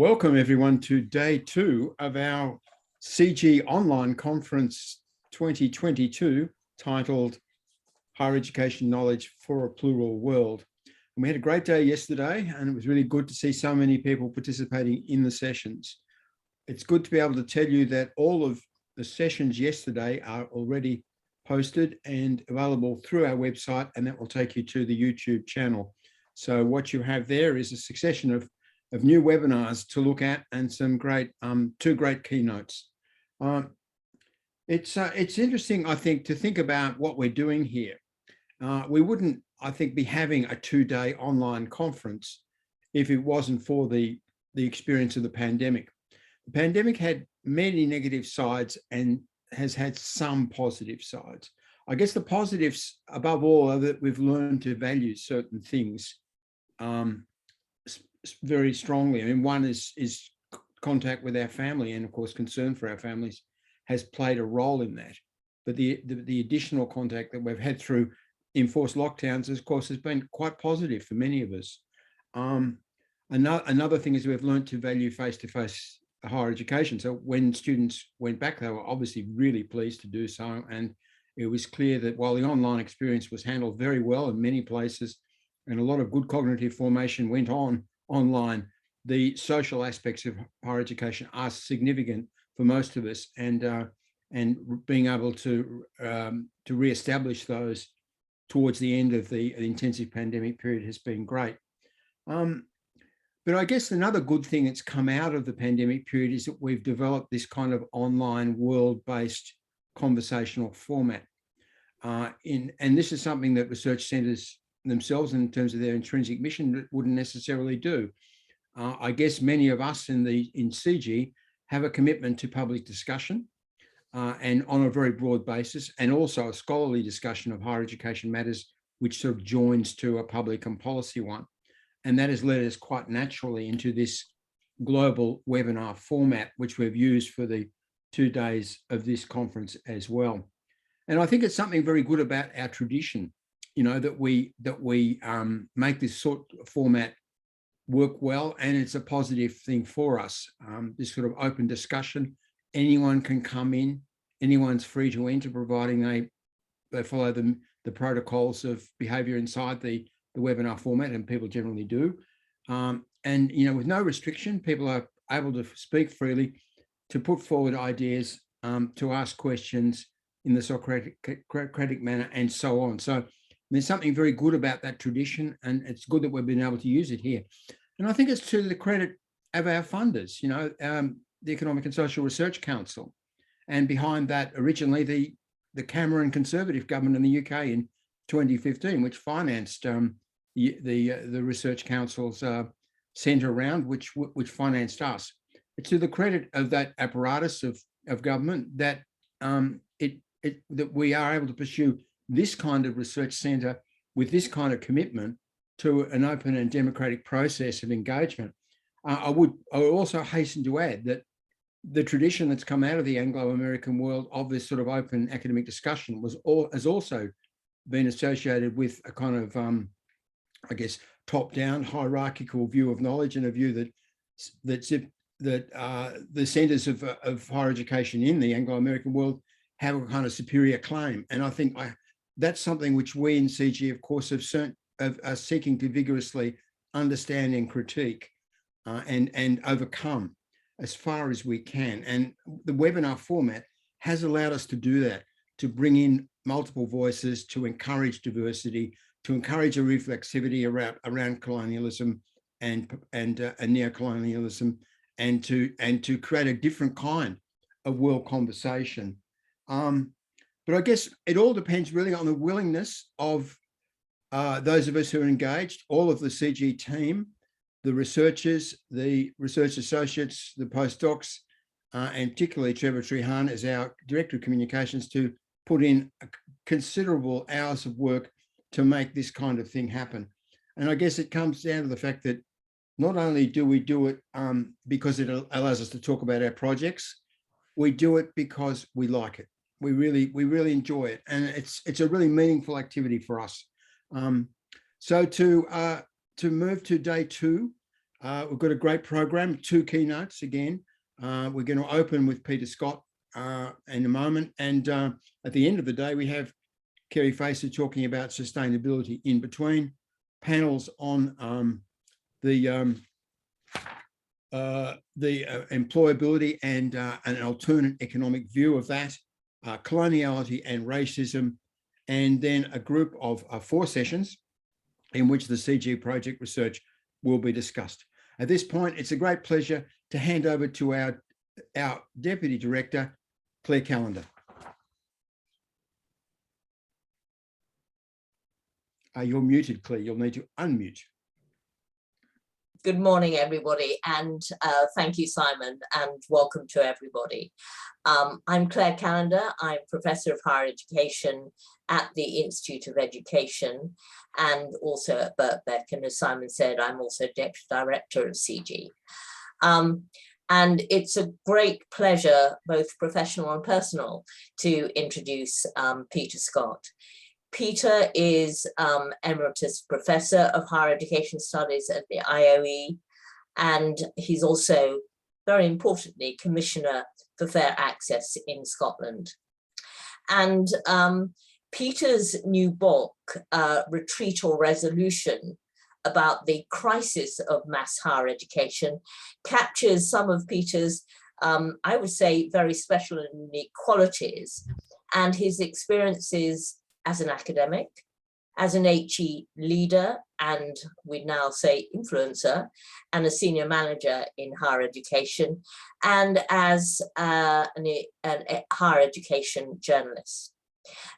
Welcome everyone to day 2 of our CG online conference 2022 titled Higher Education Knowledge for a Plural World. And we had a great day yesterday and it was really good to see so many people participating in the sessions. It's good to be able to tell you that all of the sessions yesterday are already posted and available through our website, and that will take you to the YouTube channel. So what you have there is a succession of new webinars to look at and some great, two great keynotes. It's interesting, I think, to think about what we're doing here. We wouldn't, I think, be having a 2-day online conference if it wasn't for the experience of the pandemic. The pandemic had many negative sides and has had some positive sides. I guess the positives, above all, are that we've learned to value certain things very strongly. I mean, one is contact with our family, and of course concern for our families has played a role in that. But the additional contact that we've had through enforced lockdowns, of course, has been quite positive for many of us. Another thing is we've learned to value face-to-face higher education. So when students went back, they were obviously really pleased to do so. And it was clear that while the online experience was handled very well in many places, and a lot of good cognitive formation went on online, the social aspects of higher education are significant for most of us, and being able to re-establish those towards the end of the intensive pandemic period has been great. But I guess another good thing that's come out of the pandemic period is that we've developed this kind of online world-based conversational format. And this is something that research centres themselves, in terms of their intrinsic mission, wouldn't necessarily do. I guess many of us in CG have a commitment to public discussion and on a very broad basis, and also a scholarly discussion of higher education matters, which sort of joins to a public and policy one. And that has led us quite naturally into this global webinar format, which we've used for the 2 days of this conference as well. And I think it's something very good about our tradition, you know, that we make this sort of format work well, and it's a positive thing for us. This sort of open discussion, anyone can come in, anyone's free to enter, providing they follow the protocols of behaviour inside the webinar format, and people generally do. And, you know, with no restriction, people are able to speak freely, to put forward ideas, to ask questions in the Socratic manner, and so on. So there's something very good about that tradition, and it's good that we've been able to use it here. And I think it's to the credit of our funders, you know, the Economic and Social Research Council, and behind that originally the Cameron Conservative government in the UK in 2015, which financed the Research Council's centre round, which financed us. It's to the credit of that apparatus of government that that we are able to pursue this kind of research centre with this kind of commitment to an open and democratic process of engagement. I would also hasten to add that the tradition that's come out of the Anglo-American world of this sort of open academic discussion has also been associated with a kind of, I guess, top-down hierarchical view of knowledge, and a view that the centres of higher education in the Anglo-American world have a kind of superior claim. And I think that's something which we in CG, of course, are seeking to vigorously understand and critique and overcome as far as we can. And the webinar format has allowed us to do that, to bring in multiple voices, to encourage diversity, to encourage a reflexivity around colonialism and neocolonialism, and to create a different kind of world conversation. But I guess it all depends really on the willingness of those of us who are engaged, all of the CG team, the researchers, the research associates, the postdocs, and particularly Trevor Trehan as our Director of Communications, to put in considerable hours of work to make this kind of thing happen. And I guess it comes down to the fact that not only do we do it because it allows us to talk about our projects, we do it because we like it. We really enjoy it, and it's a really meaningful activity for us. So to move to day 2, We've got a great program, 2 keynotes again. We're going to open with Peter Scott in a moment. And at the end of the day, we have Kerry Facer talking about sustainability in between, panels on the employability and an alternate economic view of that, coloniality and racism, and then a group of 4 sessions in which the CGHE project research will be discussed. At this point, it's a great pleasure to hand over to our Deputy Director, Claire Callender. You're muted, Claire. You'll need to unmute. Good morning, everybody, and thank you, Simon, and welcome to everybody. I'm Claire Callender. I'm Professor of Higher Education at the Institute of Education and also at Birkbeck. And as Simon said, I'm also Deputy Director of CGHE. And it's a great pleasure, both professional and personal, to introduce Peter Scott. Peter is Emeritus Professor of Higher Education Studies at the IOE, and he's also, very importantly, Commissioner for Fair Access in Scotland. And Peter's new book, Retreat or Resolution, about the crisis of mass higher education, captures some of Peter's, I would say, very special and unique qualities and his experiences as an academic, as an HE leader, and we'd now say influencer, and a senior manager in higher education, and as a higher education journalist.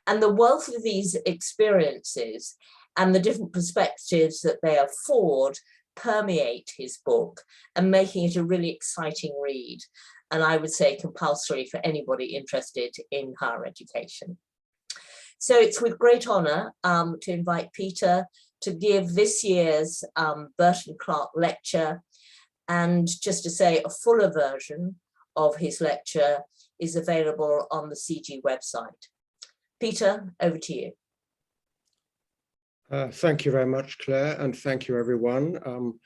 And the wealth of these experiences and the different perspectives that they afford permeate his book and making it a really exciting read. And I would say compulsory for anybody interested in higher education. So it's with great honour to invite Peter to give this year's Burton Clark lecture. And just to say, a fuller version of his lecture is available on the CGHE website. Peter, over to you. Thank you very much, Claire, and thank you, everyone.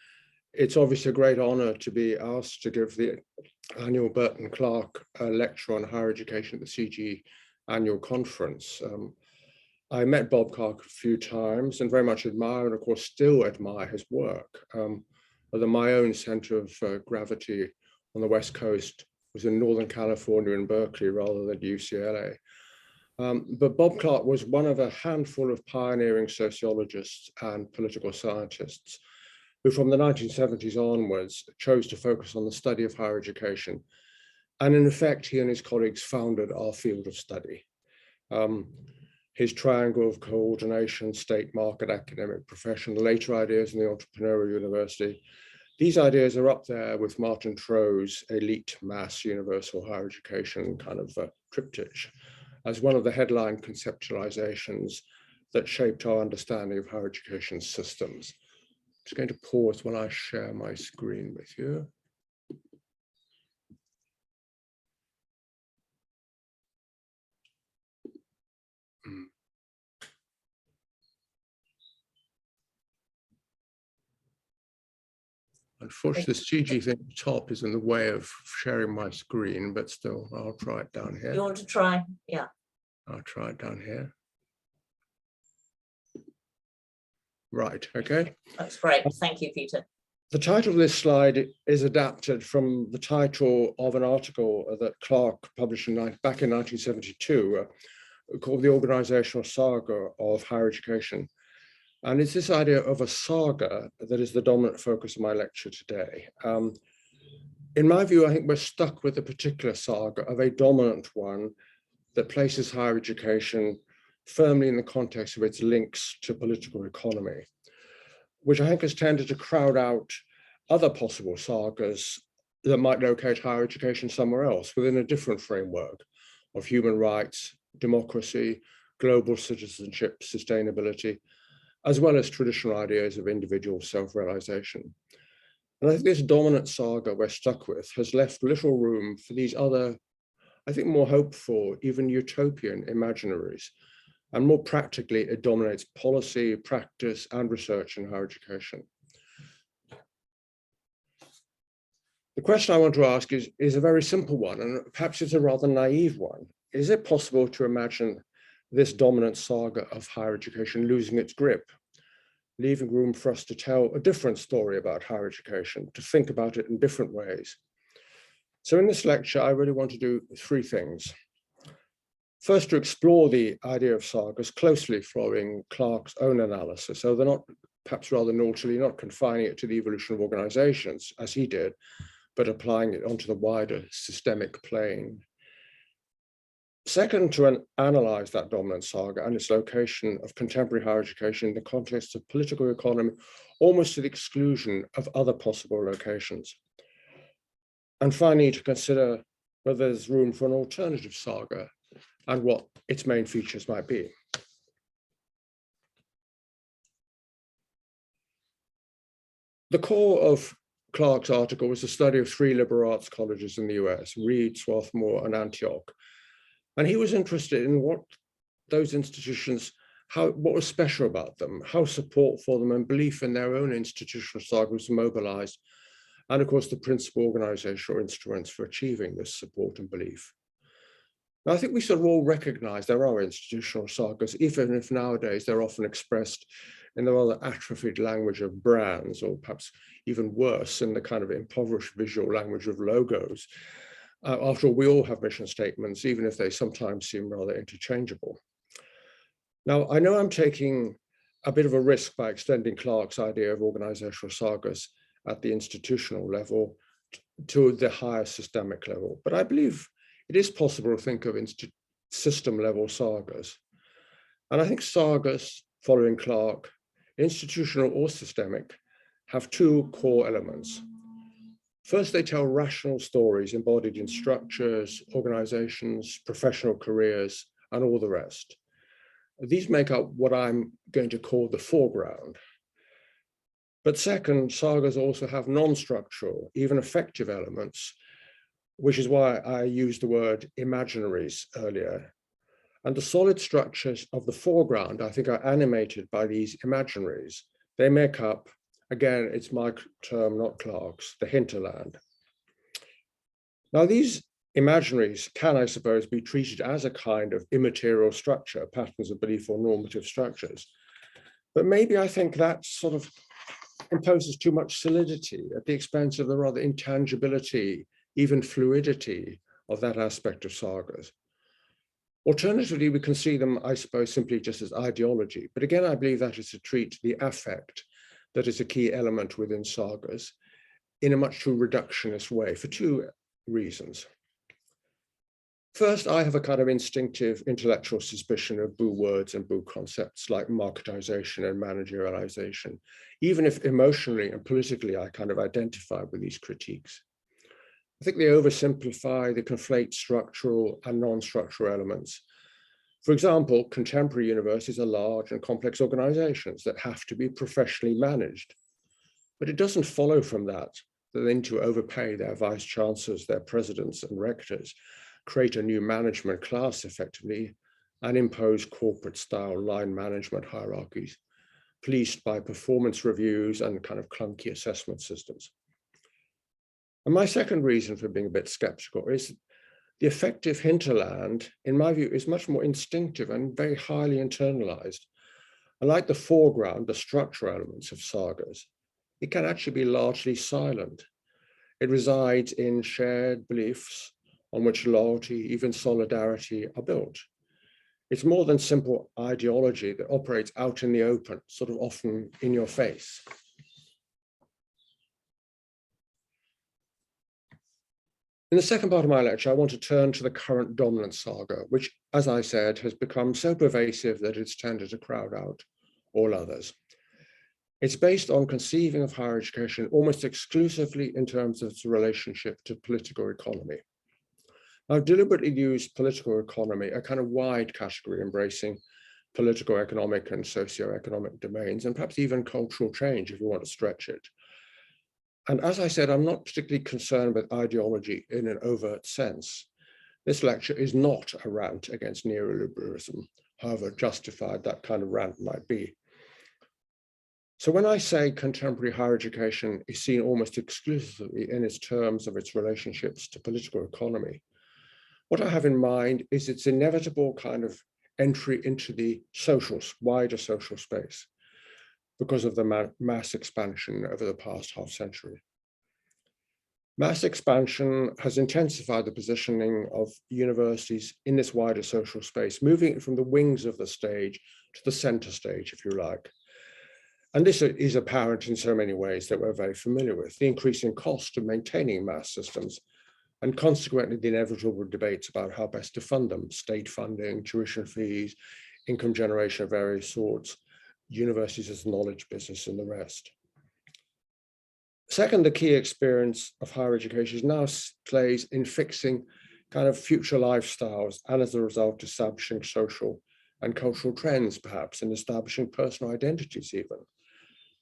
It's obviously a great honour to be asked to give the annual Burton Clark lecture on higher education at the CGHE annual conference. I met Bob Clark a few times and very much admire, and of course still admire, his work. Although my own centre of gravity on the West Coast was in Northern California in Berkeley rather than UCLA. But Bob Clark was one of a handful of pioneering sociologists and political scientists who from the 1970s onwards chose to focus on the study of higher education. And in effect, he and his colleagues founded our field of study. His triangle of coordination, state, market, academic, profession, later ideas in the entrepreneurial university. These ideas are up there with Martin Tro's elite mass universal higher education kind of triptych as one of the headline conceptualisations that shaped our understanding of higher education systems. I'm just going to pause while I share my screen with you. Unfortunately, the CG thing at the top is in the way of sharing my screen, but still, I'll try it down here. You want to try? Yeah. I'll try it down here. Right, okay. That's great. Thank you, Peter. The title of this slide is adapted from the title of an article that Clark published back in 1972 called The Organisational Saga of Higher Education. And it's this idea of a saga that is the dominant focus of my lecture today. In my view, I think we're stuck with a particular saga of a dominant one that places higher education firmly in the context of its links to political economy, which I think has tended to crowd out other possible sagas that might locate higher education somewhere else within a different framework of human rights, democracy, global citizenship, sustainability, as well as traditional ideas of individual self-realization. And I think this dominant saga we're stuck with has left little room for these other, I think, more hopeful, even utopian imaginaries. And more practically, it dominates policy, practice, and research in higher education. The question I want to ask is a very simple one, and perhaps it's a rather naive one. Is it possible to imagine this dominant saga of higher education losing its grip, leaving room for us to tell a different story about higher education, to think about it in different ways? So in this lecture, I really want to do three things. First, to explore the idea of sagas closely following Clark's own analysis. So they're not, perhaps rather naughtily, not confining it to the evolution of organizations, as he did, but applying it onto the wider systemic plane. Second, to analyze that dominant saga and its location of contemporary higher education in the context of political economy, almost to the exclusion of other possible locations. And finally, to consider whether there's room for an alternative saga and what its main features might be. The core of Clark's article was the study of three liberal arts colleges in the US, Reed, Swarthmore, and Antioch. And he was interested in what those institutions, what was special about them, how support for them and belief in their own institutional saga was mobilized, and of course, the principal organizational instruments for achieving this support and belief. Now, I think we sort of all recognize there are institutional sagas, even if nowadays they're often expressed in the rather atrophied language of brands, or perhaps even worse, in the kind of impoverished visual language of logos. After all, we all have mission statements, even if they sometimes seem rather interchangeable. Now, I know I'm taking a bit of a risk by extending Clark's idea of organizational sagas at the institutional level to the higher systemic level, but I believe it is possible to think of system level sagas. And I think sagas, following Clark, institutional or systemic, have two core elements. First, they tell rational stories embodied in structures, organizations, professional careers, and all the rest. These make up what I'm going to call the foreground. But second, sagas also have non-structural, even affective elements, which is why I used the word imaginaries earlier. And the solid structures of the foreground, I think, are animated by these imaginaries. They make up, again, it's my term, not Clark's, the hinterland. Now, these imaginaries can, I suppose, be treated as a kind of immaterial structure, patterns of belief or normative structures. But maybe I think that sort of imposes too much solidity at the expense of the rather intangibility, even fluidity of that aspect of sagas. Alternatively, we can see them, I suppose, simply just as ideology. But again, I believe that is to treat the affect that is a key element within sagas in a much too reductionist way for two reasons. First, I have a kind of instinctive intellectual suspicion of boo words and boo concepts like marketization and managerialization, even if emotionally and politically I kind of identify with these critiques. I think they oversimplify, they conflate structural and non-structural elements. For example, contemporary universities are large and complex organizations that have to be professionally managed. But it doesn't follow from that they need to overpay their vice chancellors, their presidents and rectors, create a new management class effectively, and impose corporate style line management hierarchies, policed by performance reviews and kind of clunky assessment systems. And my second reason for being a bit skeptical is the effective hinterland, in my view, is much more instinctive and very highly internalized. Unlike the foreground, the structural elements of sagas, it can actually be largely silent. It resides in shared beliefs on which loyalty, even solidarity, are built. It's more than simple ideology that operates out in the open, sort of often in your face. In the second part of my lecture, I want to turn to the current dominant saga, which, as I said, has become so pervasive that it's tended to crowd out all others. It's based on conceiving of higher education almost exclusively in terms of its relationship to political economy. I've deliberately used political economy, a kind of wide category embracing political, economic, and socioeconomic domains, and perhaps even cultural change if you want to stretch it. And as I said, I'm not particularly concerned with ideology in an overt sense. This lecture is not a rant against neoliberalism, however justified that kind of rant might be. So when I say contemporary higher education is seen almost exclusively in its terms of its relationships to political economy, what I have in mind is its inevitable kind of entry into the wider social space because of the mass expansion over the past half century. Mass expansion has intensified the positioning of universities in this wider social space, moving it from the wings of the stage to the center stage, if you like. And this is apparent in so many ways that we're very familiar with: the increasing cost of maintaining mass systems, and consequently the inevitable debates about how best to fund them: state funding, tuition fees, income generation of various sorts, universities as knowledge business, and the rest. Second, the key experience of higher education now plays in fixing kind of future lifestyles, and as a result, establishing social and cultural trends, perhaps, and establishing personal identities even.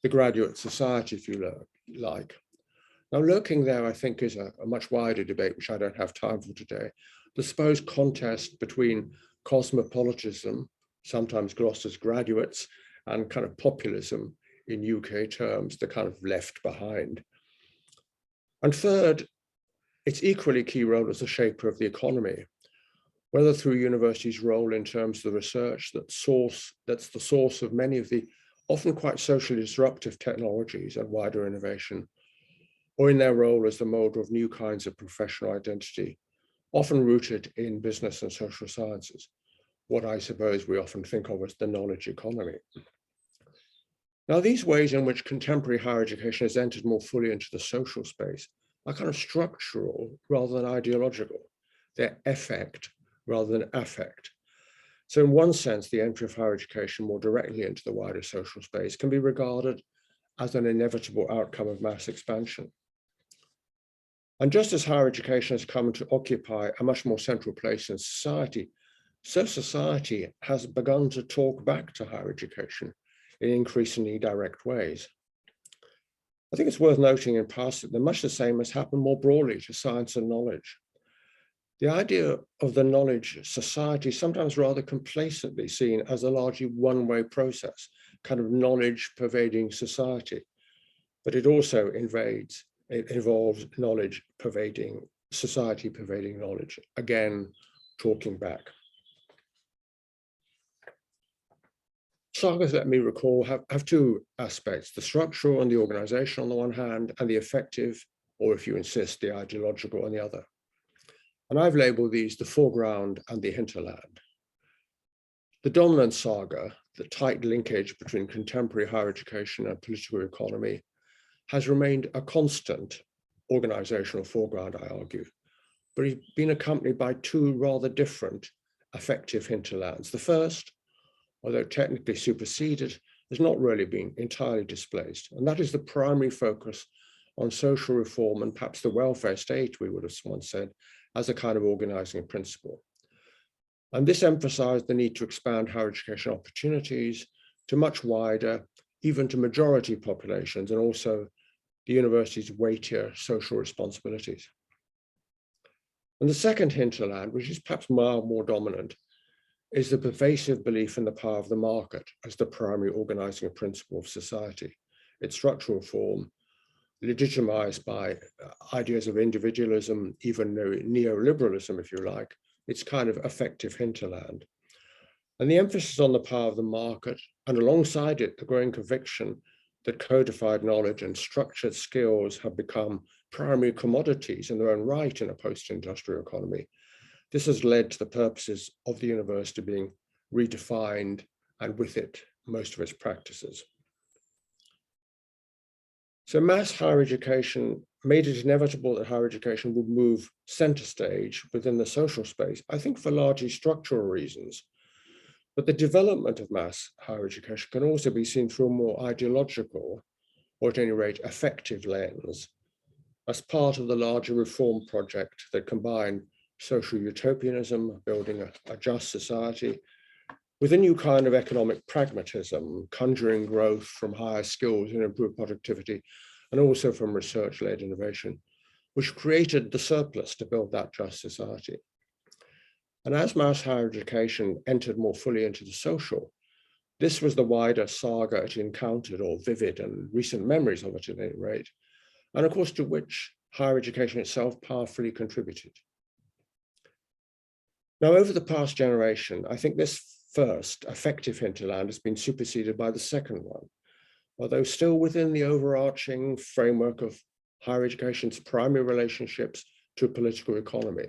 The graduate society, if you like. Now, lurking there, I think, is a much wider debate, which I don't have time for today. The supposed contest between cosmopolitanism, sometimes glossed as graduates, and kind of populism in UK terms, the kind of left behind. And third, its equally key role as a shaper of the economy, whether through universities' role in terms of the research that's the source of many of the often quite socially disruptive technologies and wider innovation, or in their role as the molder of new kinds of professional identity, often rooted in business and social sciences, what I suppose we often think of as the knowledge economy. Now, these ways in which contemporary higher education has entered more fully into the social space are kind of structural rather than ideological. They're effect rather than affect. So in one sense, the entry of higher education more directly into the wider social space can be regarded as an inevitable outcome of mass expansion. And just as higher education has come to occupy a much more central place in society, so society has begun to talk back to higher education in increasingly direct ways. I think it's worth noting in passing that much the same has happened more broadly to science and knowledge. The idea of the knowledge society is sometimes rather complacently seen as a largely one-way process, kind of knowledge pervading society, but it also involves knowledge pervading society, pervading knowledge, again, talking back. Sagas, let me recall, have two aspects: the structural and the organizational on the one hand, and the effective, or if you insist, the ideological on the other. And I've labeled these the foreground and the hinterland. The dominant saga, the tight linkage between contemporary higher education and political economy, has remained a constant organizational foreground, I argue, but it's been accompanied by two rather different affective hinterlands. The first, although technically superseded, has not really been entirely displaced, and that is the primary focus on social reform and perhaps the welfare state, we would have once said, as a kind of organizing principle. And this emphasized the need to expand higher education opportunities to much wider, even to majority populations, and also the university's weightier social responsibilities. And the second hinterland, which is perhaps more dominant, is the pervasive belief in the power of the market as the primary organizing principle of society. Its structural form, legitimized by ideas of individualism, even neoliberalism, if you like, its kind of affective hinterland. And the emphasis on the power of the market, and alongside it, the growing conviction that codified knowledge and structured skills have become primary commodities in their own right in a post-industrial economy. This has led to the purposes of the university being redefined, and with it, most of its practices. So mass higher education made it inevitable that higher education would move center stage within the social space, I think for largely structural reasons. But the development of mass higher education can also be seen through a more ideological, or at any rate, effective lens, as part of the larger reform project that combined social utopianism, building a just society, with a new kind of economic pragmatism, conjuring growth from higher skills and improved productivity, and also from research-led innovation, which created the surplus to build that just society. And as mass higher education entered more fully into the social, This was the wider saga it encountered, or vivid and recent memories of it at any rate, and of course to which higher education itself powerfully contributed. Now, over the past generation, I think this first effective hinterland has been superseded by the second one, although still within the overarching framework of higher education's primary relationships to a political economy.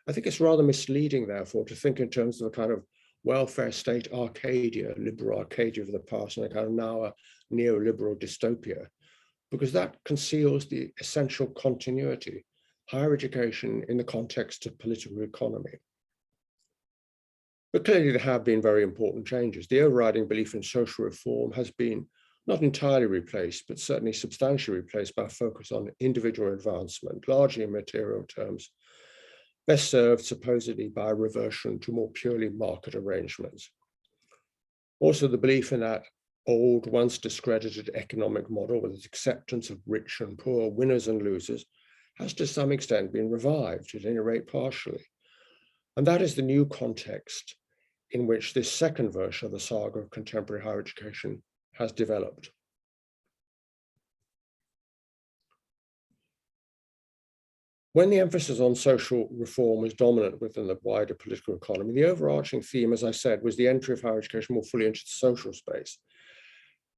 I think it's rather misleading, therefore, to think in terms of a kind of welfare state Arcadia, liberal Arcadia of the past, and a kind of now a neoliberal dystopia, because that conceals the essential continuity, higher education in the context of political economy. But clearly there have been very important changes. The overriding belief in social reform has been not entirely replaced, but certainly substantially replaced by a focus on individual advancement, largely in material terms, best served supposedly by a reversion to more purely market arrangements. Also, the belief in that old, once discredited economic model with its acceptance of rich and poor, winners and losers, has to some extent been revived, at any rate partially. And that is the new context in which this second version of the saga of contemporary higher education has developed. When the emphasis on social reform was dominant within the wider political economy, the overarching theme, as I said, was the entry of higher education more fully into the social space.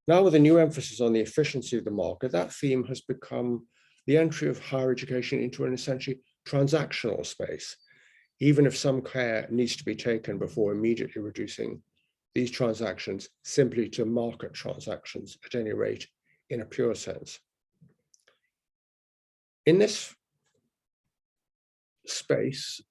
Now, with a new emphasis on the efficiency of the market, that theme has become the entry of higher education into an essentially transactional space, even if some care needs to be taken before immediately reducing these transactions simply to market transactions, at any rate, in a pure sense. In this space,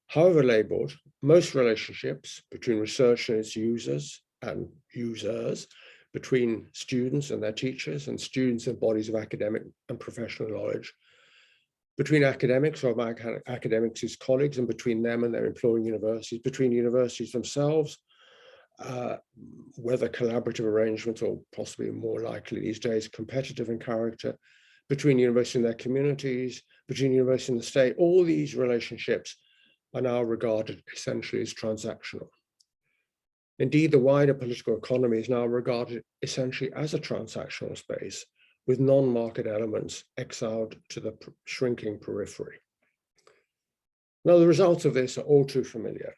however labeled, most relationships between research and its users, between students and their teachers, and students and bodies of academic and professional knowledge, between academics or academics as colleagues, and between them and their employing universities, between universities themselves, whether collaborative arrangements or possibly more likely these days competitive in character, between universities and their communities, between universities and the state. All these relationships are now regarded essentially as transactional. Indeed, the wider political economy is now regarded essentially as a transactional space, with non-market elements exiled to the shrinking periphery. Now, the results of this are all too familiar.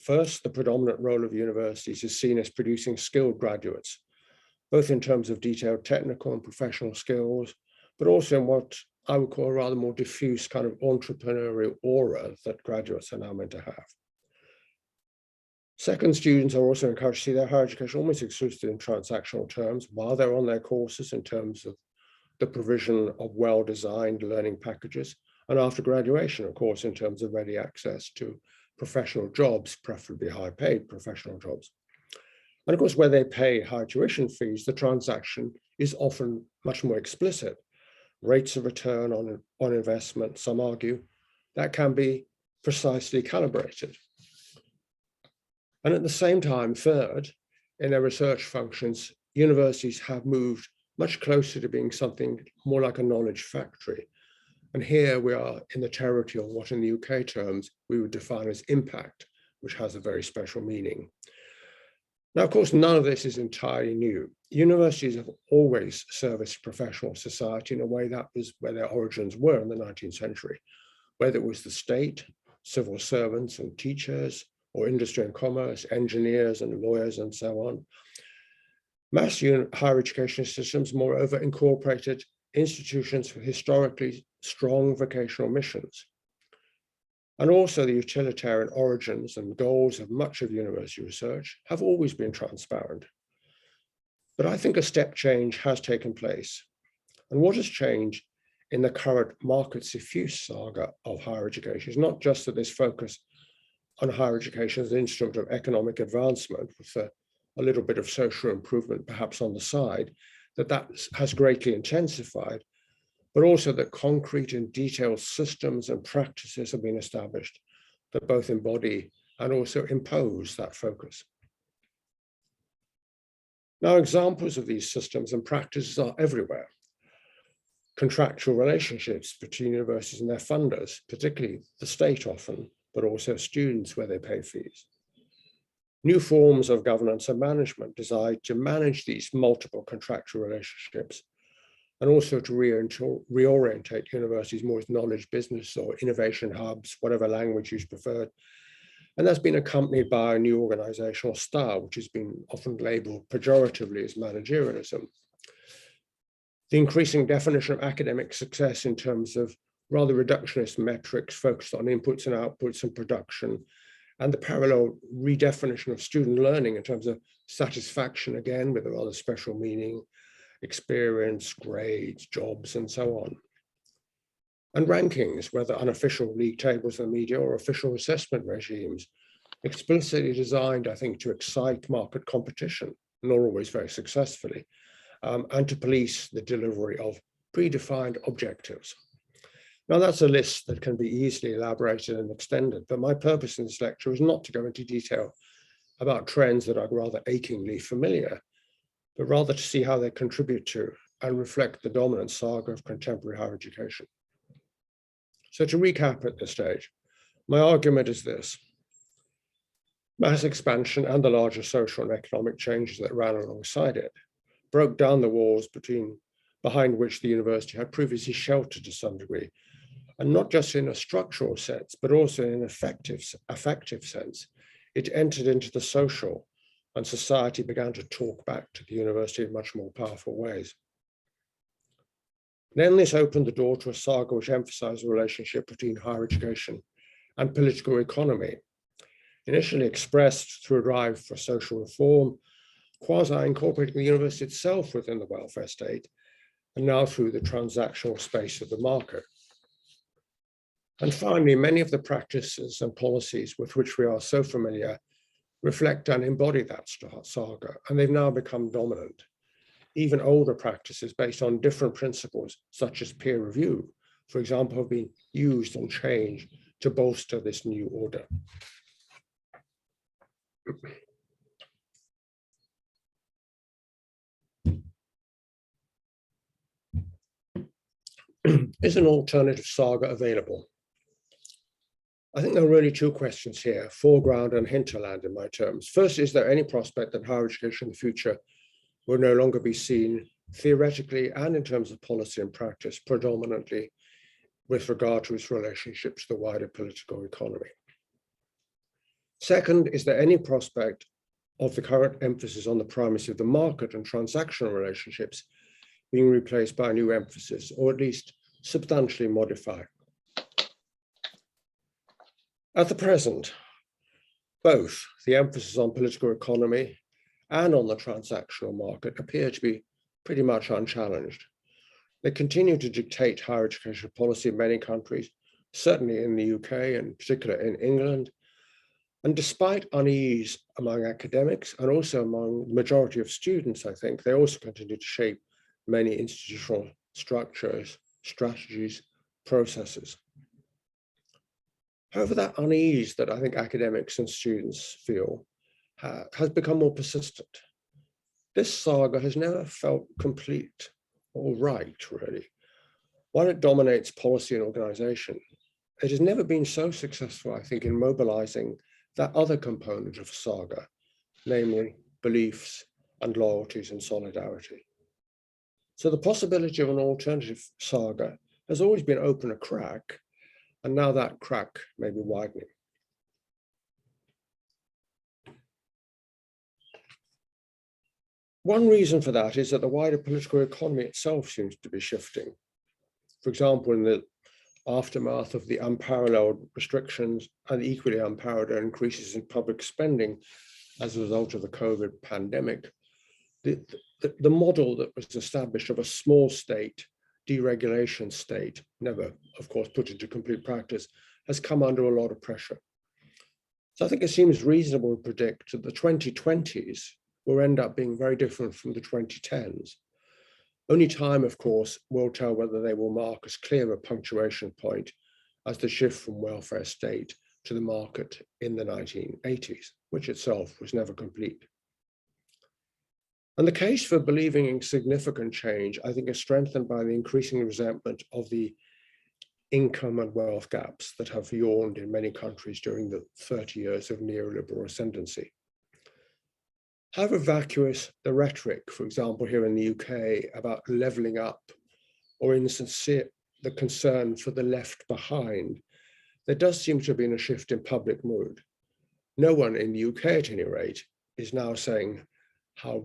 First, the predominant role of universities is seen as producing skilled graduates, both in terms of detailed technical and professional skills, but also in what I would call a rather more diffuse kind of entrepreneurial aura that graduates are now meant to have. Second, students are also encouraged to see their higher education almost exclusively in transactional terms while they're on their courses, in terms of the provision of well-designed learning packages, and after graduation, of course, in terms of ready access to professional jobs, preferably high-paid professional jobs. And of course, where they pay high tuition fees, the transaction is often much more explicit. Rates of return on investment, some argue, that can be precisely calibrated. And at the same time, third, in their research functions, universities have moved much closer to being something more like a knowledge factory. And here we are in the territory of what in the UK terms we would define as impact, which has a very special meaning. Now, of course, none of this is entirely new. Universities have always serviced professional society in a way that was where their origins were in the 19th century, whether it was the state, civil servants and teachers, or industry and commerce, engineers and lawyers, and so on. Mass higher education systems, moreover, incorporated institutions with historically strong vocational missions. And also the utilitarian origins and goals of much of university research have always been transparent. But I think a step change has taken place. And what has changed in the current market suffuse saga of higher education is not just that this focus on higher education as an instrument of economic advancement with a little bit of social improvement perhaps on the side, that has greatly intensified, but also that concrete and detailed systems and practices have been established that both embody and also impose that focus. Now, examples of these systems and practices are everywhere. Contractual relationships between universities and their funders, particularly the state often, but also students where they pay fees. New forms of governance and management designed to manage these multiple contractual relationships and also to reorientate universities more as knowledge business or innovation hubs, whatever language you prefer. And that's been accompanied by a new organizational style, which has been often labeled pejoratively as managerialism. The increasing definition of academic success in terms of rather reductionist metrics focused on inputs and outputs and production, and the parallel redefinition of student learning in terms of satisfaction, again, with a rather special meaning, experience, grades, jobs, and so on. And rankings, whether unofficial league tables in the media or official assessment regimes, explicitly designed, I think, to excite market competition, not always very successfully, and to police the delivery of predefined objectives. Now, that's a list that can be easily elaborated and extended, but my purpose in this lecture is not to go into detail about trends that are rather achingly familiar, but rather to see how they contribute to and reflect the dominant saga of contemporary higher education. So to recap at this stage, my argument is this: mass expansion and the larger social and economic changes that ran alongside it broke down the walls behind which the university had previously sheltered to some degree, and not just in a structural sense, but also in an affective sense. It entered into the social, and society began to talk back to the university in much more powerful ways. Then this opened the door to a saga which emphasized the relationship between higher education and political economy, initially expressed through a drive for social reform, quasi-incorporating the university itself within the welfare state, and now through the transactional space of the market. And finally, many of the practices and policies with which we are so familiar reflect and embody that saga, and they've now become dominant. Even older practices based on different principles, such as peer review, for example, have been used and changed to bolster this new order. Is an alternative saga available? I think there are really two questions here, foreground and hinterland in my terms. First, is there any prospect that higher education in the future will no longer be seen theoretically and in terms of policy and practice predominantly with regard to its relationship to the wider political economy? Second, is there any prospect of the current emphasis on the primacy of the market and transactional relationships being replaced by a new emphasis, or at least substantially modified? At the present, both the emphasis on political economy and on the transactional market appear to be pretty much unchallenged. They continue to dictate higher education policy in many countries, certainly in the UK and particularly in England. And despite unease among academics and also among the majority of students, I think, they also continue to shape many institutional structures, strategies, processes. However, that unease that I think academics and students feel has become more persistent. This saga has never felt complete or right, really. While it dominates policy and organization, it has never been so successful, I think, in mobilizing that other component of saga, namely beliefs and loyalties and solidarity. So the possibility of an alternative saga has always been open a crack, and now that crack may be widening. One reason for that is that the wider political economy itself seems to be shifting. For example, in the aftermath of the unparalleled restrictions and equally unparalleled increases in public spending as a result of the COVID pandemic, the model that was established of a small state, deregulation state, never, of course, put into complete practice, has come under a lot of pressure. So I think it seems reasonable to predict that the 2020s will end up being very different from the 2010s. Only time, of course, will tell whether they will mark as clear a punctuation point as the shift from welfare state to the market in the 1980s, which itself was never complete. And the case for believing in significant change, I think, is strengthened by the increasing resentment of the income and wealth gaps that have yawned in many countries during the 30 years of neoliberal ascendancy. however vacuous the rhetoric, for example, here in the UK about levelling up, or insincere the concern for the left behind, there does seem to have been a shift in public mood. No one in the UK, at any rate, is now saying how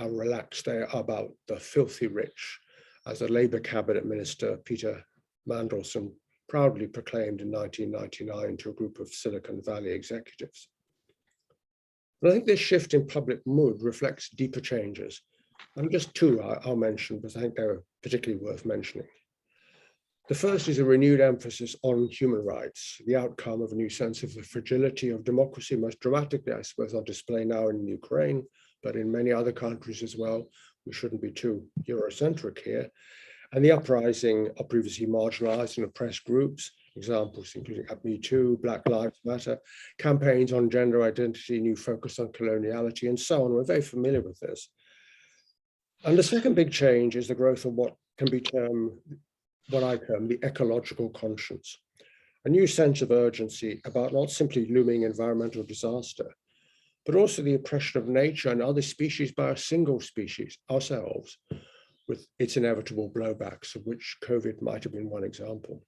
relaxed they are about the filthy rich, as the Labour cabinet minister, Peter Mandelson, proudly proclaimed in 1999 to a group of Silicon Valley executives. And I think this shift in public mood reflects deeper changes. And just two I'll mention, because I think they're particularly worth mentioning. The first is a renewed emphasis on human rights, the outcome of a new sense of the fragility of democracy, most dramatically, I suppose, on display now in Ukraine, but in many other countries as well. We shouldn't be too Eurocentric here. And the uprising of previously marginalized and oppressed groups, examples including Me Too, Black Lives Matter, campaigns on gender identity, new focus on coloniality, and so on. We're very familiar with this. And the second big change is the growth of what can be termed, what I term the ecological conscience, a new sense of urgency about not simply looming environmental disaster, but also the oppression of nature and other species by a single species, ourselves, with its inevitable blowbacks, of which COVID might have been one example.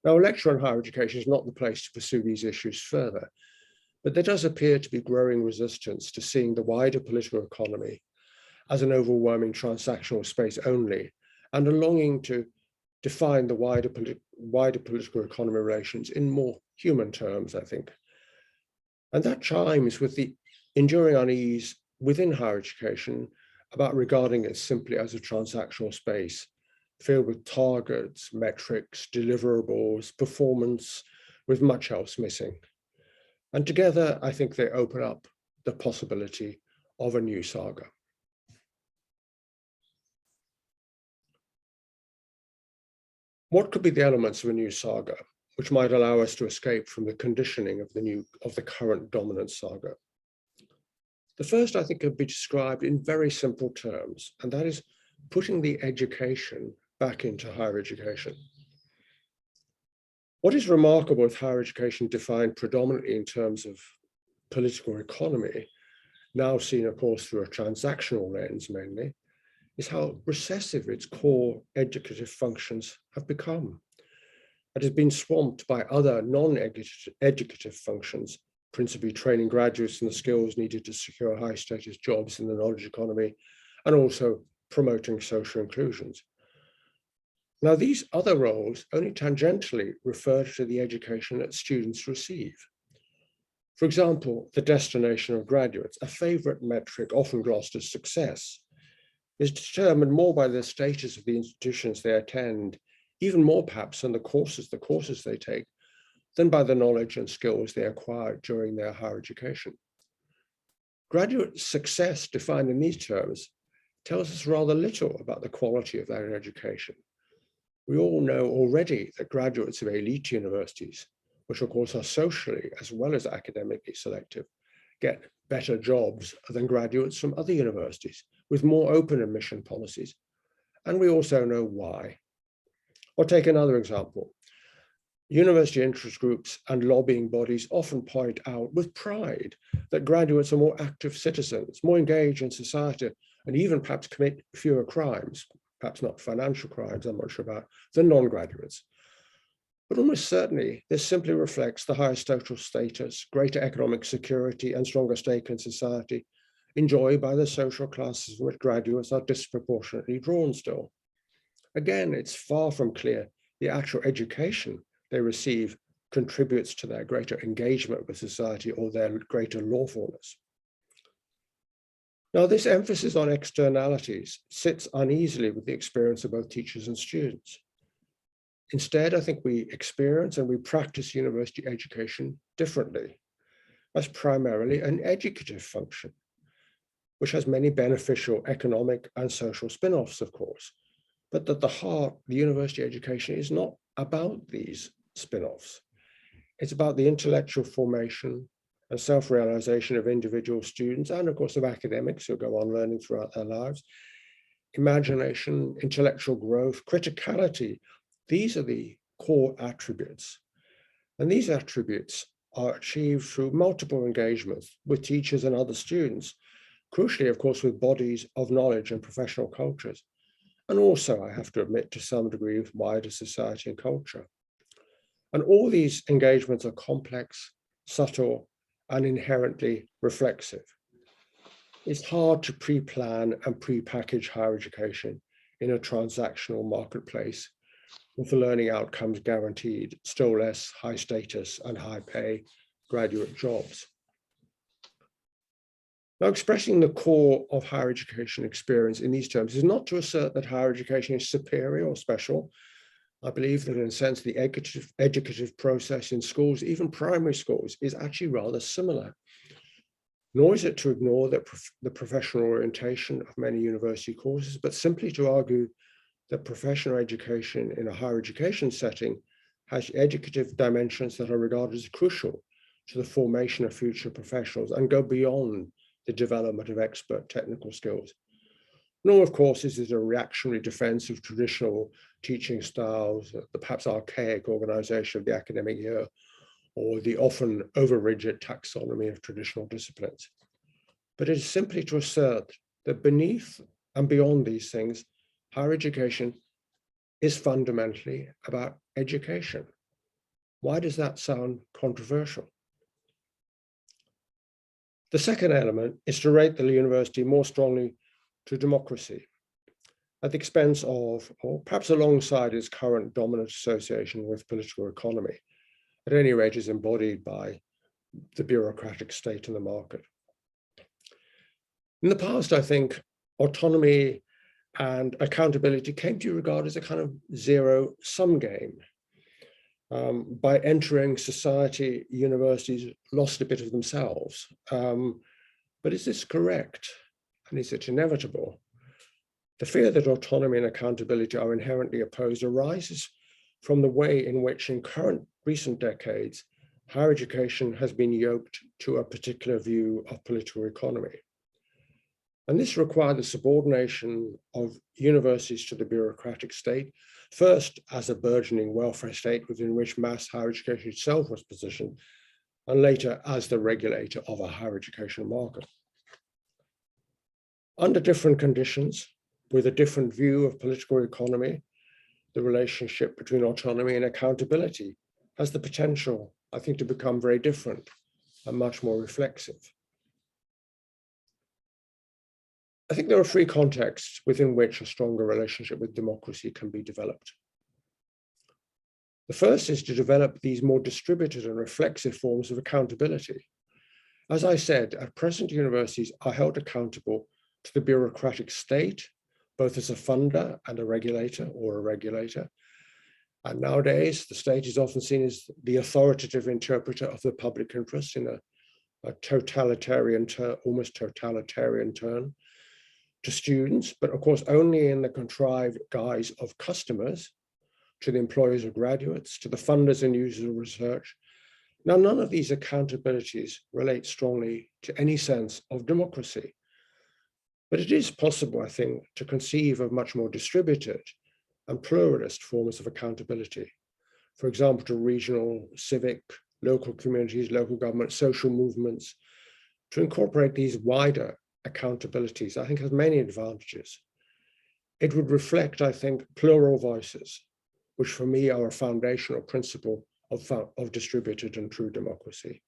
Now, a lecture on higher education is not the place to pursue these issues further, but there does appear to be growing resistance to seeing the wider political economy as an overwhelming transactional space only, and a longing to define the wider political economy relations in more human terms, I think. And that chimes with the enduring unease within higher education about regarding it simply as a transactional space, filled with targets, metrics, deliverables, performance, with much else missing. And together, I think they open up the possibility of a new saga. What could be the elements of a new saga, which might allow us to escape from the conditioning of the current dominant saga? The first, I think, could be described in very simple terms, and that is putting the education back into higher education. What is remarkable with higher education defined predominantly in terms of political economy, now seen, of course, through a transactional lens mainly, is how recessive its core educative functions have become. It has been swamped by other non-educative functions, principally training graduates in the skills needed to secure high-status jobs in the knowledge economy, and also promoting social inclusions. Now, these other roles only tangentially refer to the education that students receive. For example, the destination of graduates, a favorite metric often glossed as success, is determined more by the status of the institutions they attend, even more perhaps than the courses they take, than by the knowledge and skills they acquire during their higher education. Graduate success defined in these terms tells us rather little about the quality of their education. We all know already that graduates of elite universities, which of course are socially as well as academically selective, get better jobs than graduates from other universities with more open admission policies. And we also know why. Or take another example. University interest groups and lobbying bodies often point out with pride that graduates are more active citizens, more engaged in society, and even perhaps commit fewer crimes, perhaps not financial crimes, I'm not sure about, than non-graduates. But almost certainly, this simply reflects the higher social status, greater economic security, and stronger stake in society enjoyed by the social classes in which graduates are disproportionately drawn still. Again, it's far from clear the actual education they receive contributes to their greater engagement with society or their greater lawfulness. Now, this emphasis on externalities sits uneasily with the experience of both teachers and students. Instead, I think we experience and we practice university education differently, as primarily an educative function, which has many beneficial economic and social spin-offs, of course, but at the heart, the university education is not about these spin-offs. It's about the intellectual formation and self-realization of individual students, and of course of academics who go on learning throughout their lives. Imagination, intellectual growth, criticality, these are the core attributes. And these attributes are achieved through multiple engagements with teachers and other students crucially, of course, with bodies of knowledge and professional cultures, and also, I have to admit, to some degree, with wider society and culture. And all these engagements are complex, subtle, and inherently reflexive. It's hard to pre-plan and pre-package higher education in a transactional marketplace with the learning outcomes guaranteed, still less high status and high pay graduate jobs. Now, expressing the core of higher education experience in these terms is not to assert that higher education is superior or special. I believe that in a sense, the educative process in schools, even primary schools, is actually rather similar. Nor is it to ignore the professional orientation of many university courses, but simply to argue that professional education in a higher education setting has educative dimensions that are regarded as crucial to the formation of future professionals and go beyond the development of expert technical skills. Nor, of course, is it a reactionary defense of traditional teaching styles, the perhaps archaic organization of the academic year, or the often over-rigid taxonomy of traditional disciplines. But it is simply to assert that beneath and beyond these things, higher education is fundamentally about education. Why does that sound controversial? The second element is to rate the university more strongly to democracy at the expense of, or perhaps alongside its current dominant association with political economy. At any rate, is embodied by the bureaucratic state in the market. In the past, I think autonomy and accountability came to be regarded as a kind of zero-sum game. By entering society, universities lost a bit of themselves. But is this correct? And is it inevitable? The fear that autonomy and accountability are inherently opposed arises from the way in which in recent decades, higher education has been yoked to a particular view of political economy. And this required the subordination of universities to the bureaucratic state, first as a burgeoning welfare state within which mass higher education itself was positioned, and later as the regulator of a higher education market. Under different conditions, with a different view of political economy, the relationship between autonomy and accountability has the potential, I think, to become very different and much more reflexive. I think there are three contexts within which a stronger relationship with democracy can be developed. The first is to develop these more distributed and reflexive forms of accountability. As I said, at present, universities are held accountable to the bureaucratic state, both as a funder and a regulator or a regulator. And nowadays, the state is often seen as the authoritative interpreter of the public interest in a totalitarian, almost totalitarian turn to students, but of course only in the contrived guise of customers, to the employers of graduates, to the funders and users of research. Now, none of these accountabilities relate strongly to any sense of democracy. But it is possible, I think, to conceive of much more distributed and pluralist forms of accountability. For example, to regional, civic, local communities, local government, social movements, to incorporate these wider accountabilities, I think has many advantages. It would reflect, I think, plural voices, which for me are a foundational principle of distributed and true democracy.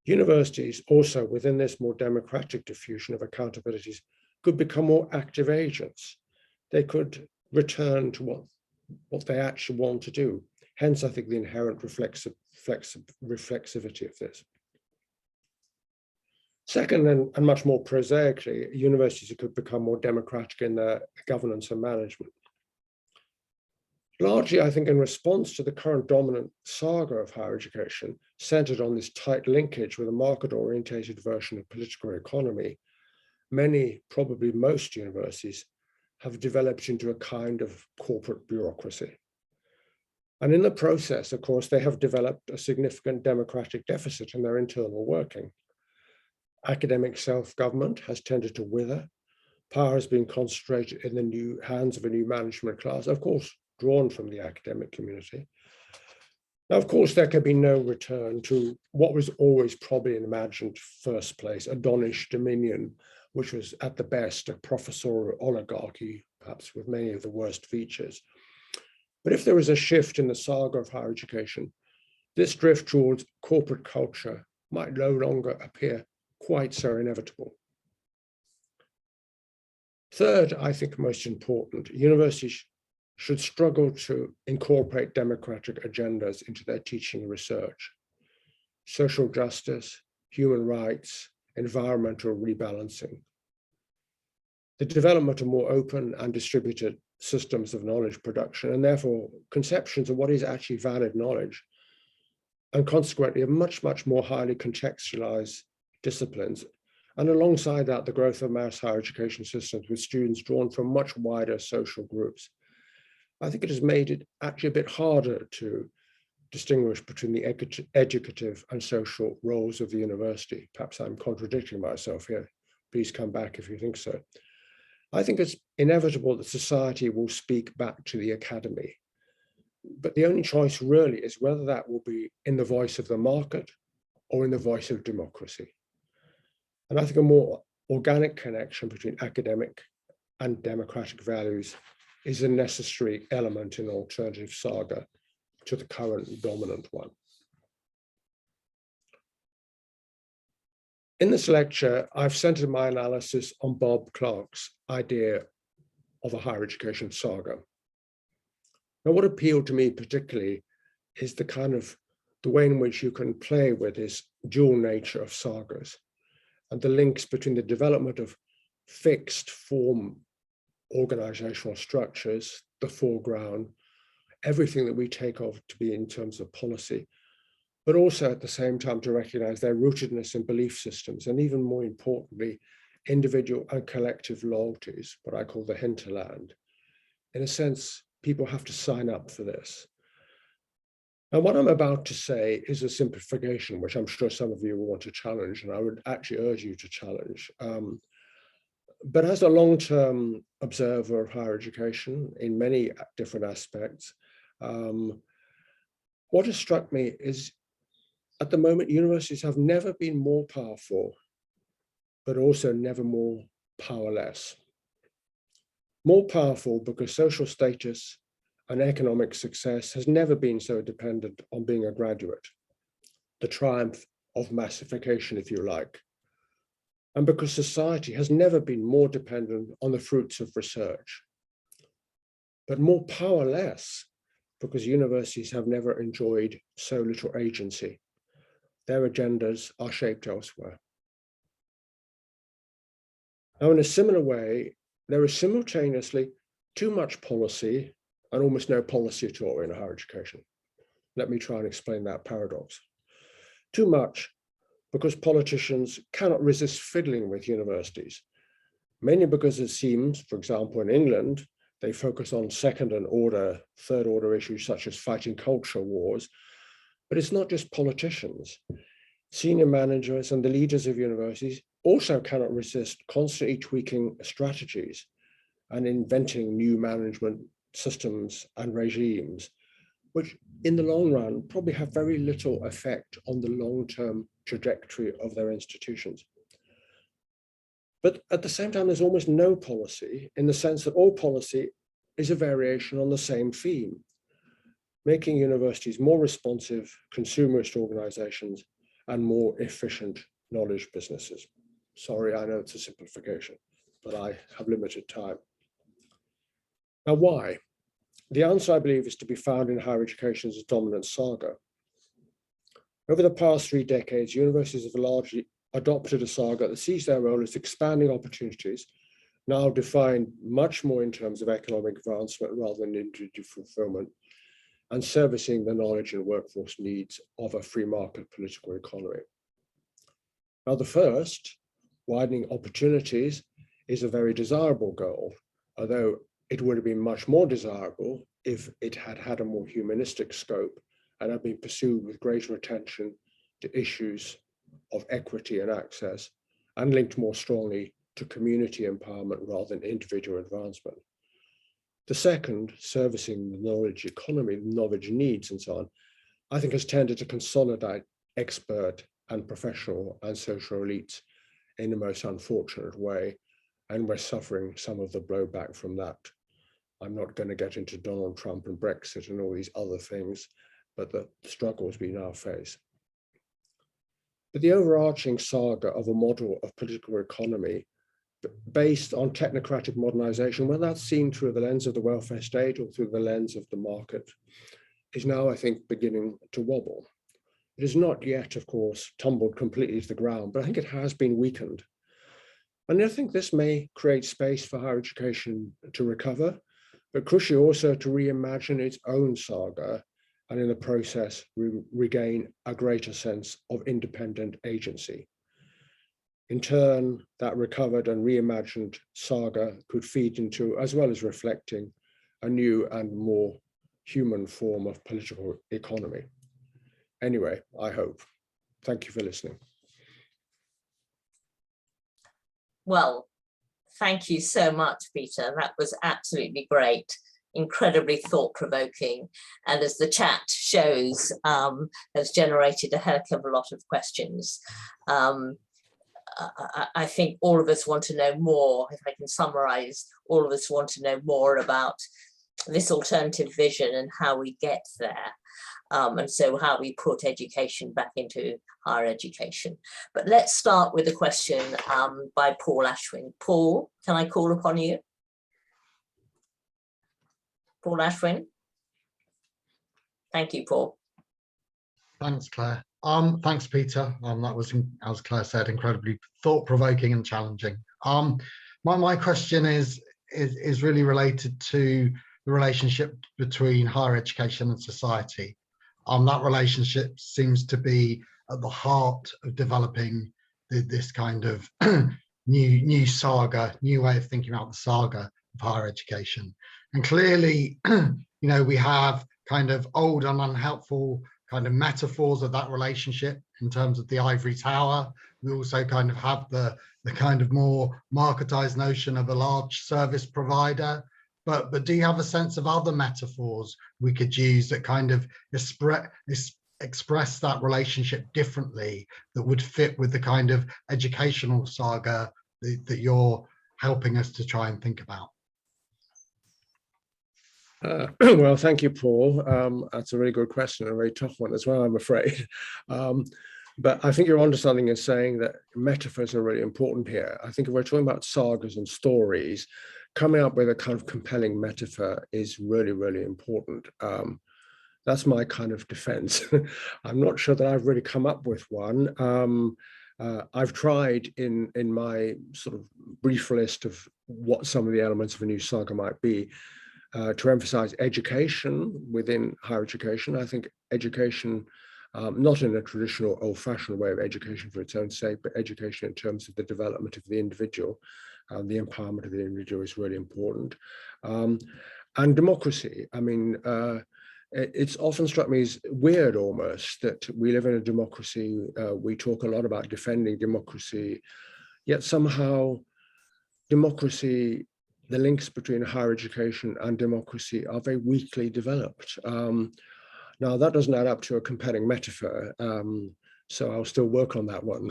Universities also within this more democratic diffusion of accountabilities could become more active agents. They could return to what they actually want to do. Hence, I think the inherent reflexivity of this. Second, and much more prosaically, universities could become more democratic in their governance and management. Largely, I think, in response to the current dominant saga of higher education, centered on this tight linkage with a market-orientated version of political economy, many, probably most universities have developed into a kind of corporate bureaucracy. And in the process, of course, they have developed a significant democratic deficit in their internal working. Academic self-government has tended to wither. Power has been concentrated in the hands of a new management class, of course, drawn from the academic community. Now, of course, there can be no return to what was always probably an imagined first place, a Donish dominion, which was at the best a professorial oligarchy, perhaps with many of the worst features. But if there is a shift in the saga of higher education, this drift towards corporate culture might no longer appear quite so inevitable. Third, I think most important, universities should struggle to incorporate democratic agendas into their teaching and research. Social justice, human rights, environmental rebalancing. The development of more open and distributed systems of knowledge production, and therefore conceptions of what is actually valid knowledge, and consequently of much, much more highly contextualized disciplines. And alongside that, the growth of mass higher education systems with students drawn from much wider social groups. I think it has made it actually a bit harder to distinguish between the educative and social roles of the university. Perhaps I'm contradicting myself here. Please come back if you think so. I think it's inevitable that society will speak back to the academy. But the only choice really is whether that will be in the voice of the market or in the voice of democracy. And I think a more organic connection between academic and democratic values is a necessary element in alternative saga to the current dominant one. In this lecture, I've centered my analysis on Bob Clark's idea of a higher education saga. Now, what appealed to me particularly is the way in which you can play with this dual nature of sagas and the links between the development of fixed form organizational structures, the foreground, everything that we take of to be in terms of policy, but also at the same time to recognize their rootedness in belief systems, and even more importantly, individual and collective loyalties, what I call the hinterland. In a sense, people have to sign up for this. And what I'm about to say is a simplification, which I'm sure some of you will want to challenge, and I would actually urge you to challenge. But as a long-term observer of higher education in many different aspects, what has struck me is at the moment, universities have never been more powerful, but also never more powerless. More powerful because social status and economic success has never been so dependent on being a graduate, the triumph of massification, if you like. And because society has never been more dependent on the fruits of research, but more powerless because universities have never enjoyed so little agency. Their agendas are shaped elsewhere. Now, in a similar way, there is simultaneously too much policy and almost no policy at all in higher education. Let me try and explain that paradox. Too much because politicians cannot resist fiddling with universities, mainly because it seems, for example, in England, they focus on second and third order issues such as fighting culture wars, but it's not just politicians. Senior managers and the leaders of universities also cannot resist constantly tweaking strategies and inventing new management systems and regimes, which in the long run probably have very little effect on the long-term trajectory of their institutions. But at the same time, there's almost no policy in the sense that all policy is a variation on the same theme, making universities more responsive, consumerist organizations and more efficient knowledge businesses. Sorry, I know it's a simplification, but I have limited time. Now, why? The answer, I believe, is to be found in higher education's dominant saga. Over the past 3 decades, universities have largely adopted a saga that sees their role as expanding opportunities, now defined much more in terms of economic advancement rather than individual fulfillment, and servicing the knowledge and workforce needs of a free market political economy. Now, the first, widening opportunities, is a very desirable goal, although it would have been much more desirable if it had had a more humanistic scope and had been pursued with greater attention to issues of equity and access and linked more strongly to community empowerment rather than individual advancement. The second, servicing the knowledge economy, knowledge needs and so on, I think has tended to consolidate expert and professional and social elites in the most unfortunate way. And we're suffering some of the blowback from that. I'm not going to get into Donald Trump and Brexit and all these other things, but the struggles we now face. But the overarching saga of a model of political economy based on technocratic modernization, whether that's seen through the lens of the welfare state or through the lens of the market, is now, I think, beginning to wobble. It is not yet, of course, tumbled completely to the ground, but I think it has been weakened. And I think this may create space for higher education to recover, but crucially also to reimagine its own saga, and in the process, regain a greater sense of independent agency. In turn, that recovered and reimagined saga could feed into, as well as reflecting, a new and more human form of political economy. Anyway, I hope. Thank you for listening. Well, thank you so much, Peter. That was absolutely great, incredibly thought-provoking, and as the chat shows, has generated a heck of a lot of questions. I think all of us want to know more. If I can summarize, all of us want to know more about this alternative vision and how we get there. And so how we put education back into higher education. But let's start with a question by Paul Ashwin. Paul, can I call upon you? Paul Ashwin. Thank you, Paul. Thanks, Claire. Thanks, Peter. That was, as Claire said, incredibly thought-provoking and challenging. My question is really related to the relationship between higher education and society. That relationship seems to be at the heart of developing this kind of new saga, new way of thinking about the saga of higher education. And clearly, we have kind of old and unhelpful kind of metaphors of that relationship in terms of the ivory tower. We also kind of have the kind of more marketized notion of a large service provider. But do you have a sense of other metaphors we could use that kind of express that relationship differently, that would fit with the kind of educational saga that you're helping us to try and think about? Well, thank you, Paul. That's a really good question, a very tough one as well, I'm afraid. But I think your understanding is saying that metaphors are really important here. I think if we're talking about sagas and stories, coming up with a kind of compelling metaphor is really, really important. That's my kind of defense. I'm not sure that I've really come up with one. I've tried in my sort of brief list of what some of the elements of a new saga might be, to emphasize education within higher education. I think education, not in a traditional old-fashioned way of education for its own sake, but education in terms of the development of the individual, the empowerment of the individual is really important. And democracy. I mean, it's often struck me as weird almost that we live in a democracy. We talk a lot about defending democracy, yet somehow democracy, the links between higher education and democracy are very weakly developed. Now, that doesn't add up to a compelling metaphor, so I'll still work on that one.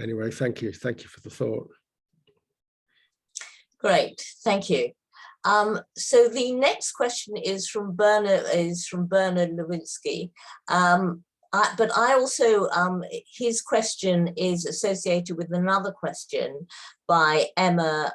Anyway, thank you. Thank you for the thought. Great, thank you. So the next question is from Bernard Lewinsky. But I also, his question is associated with another question by Emma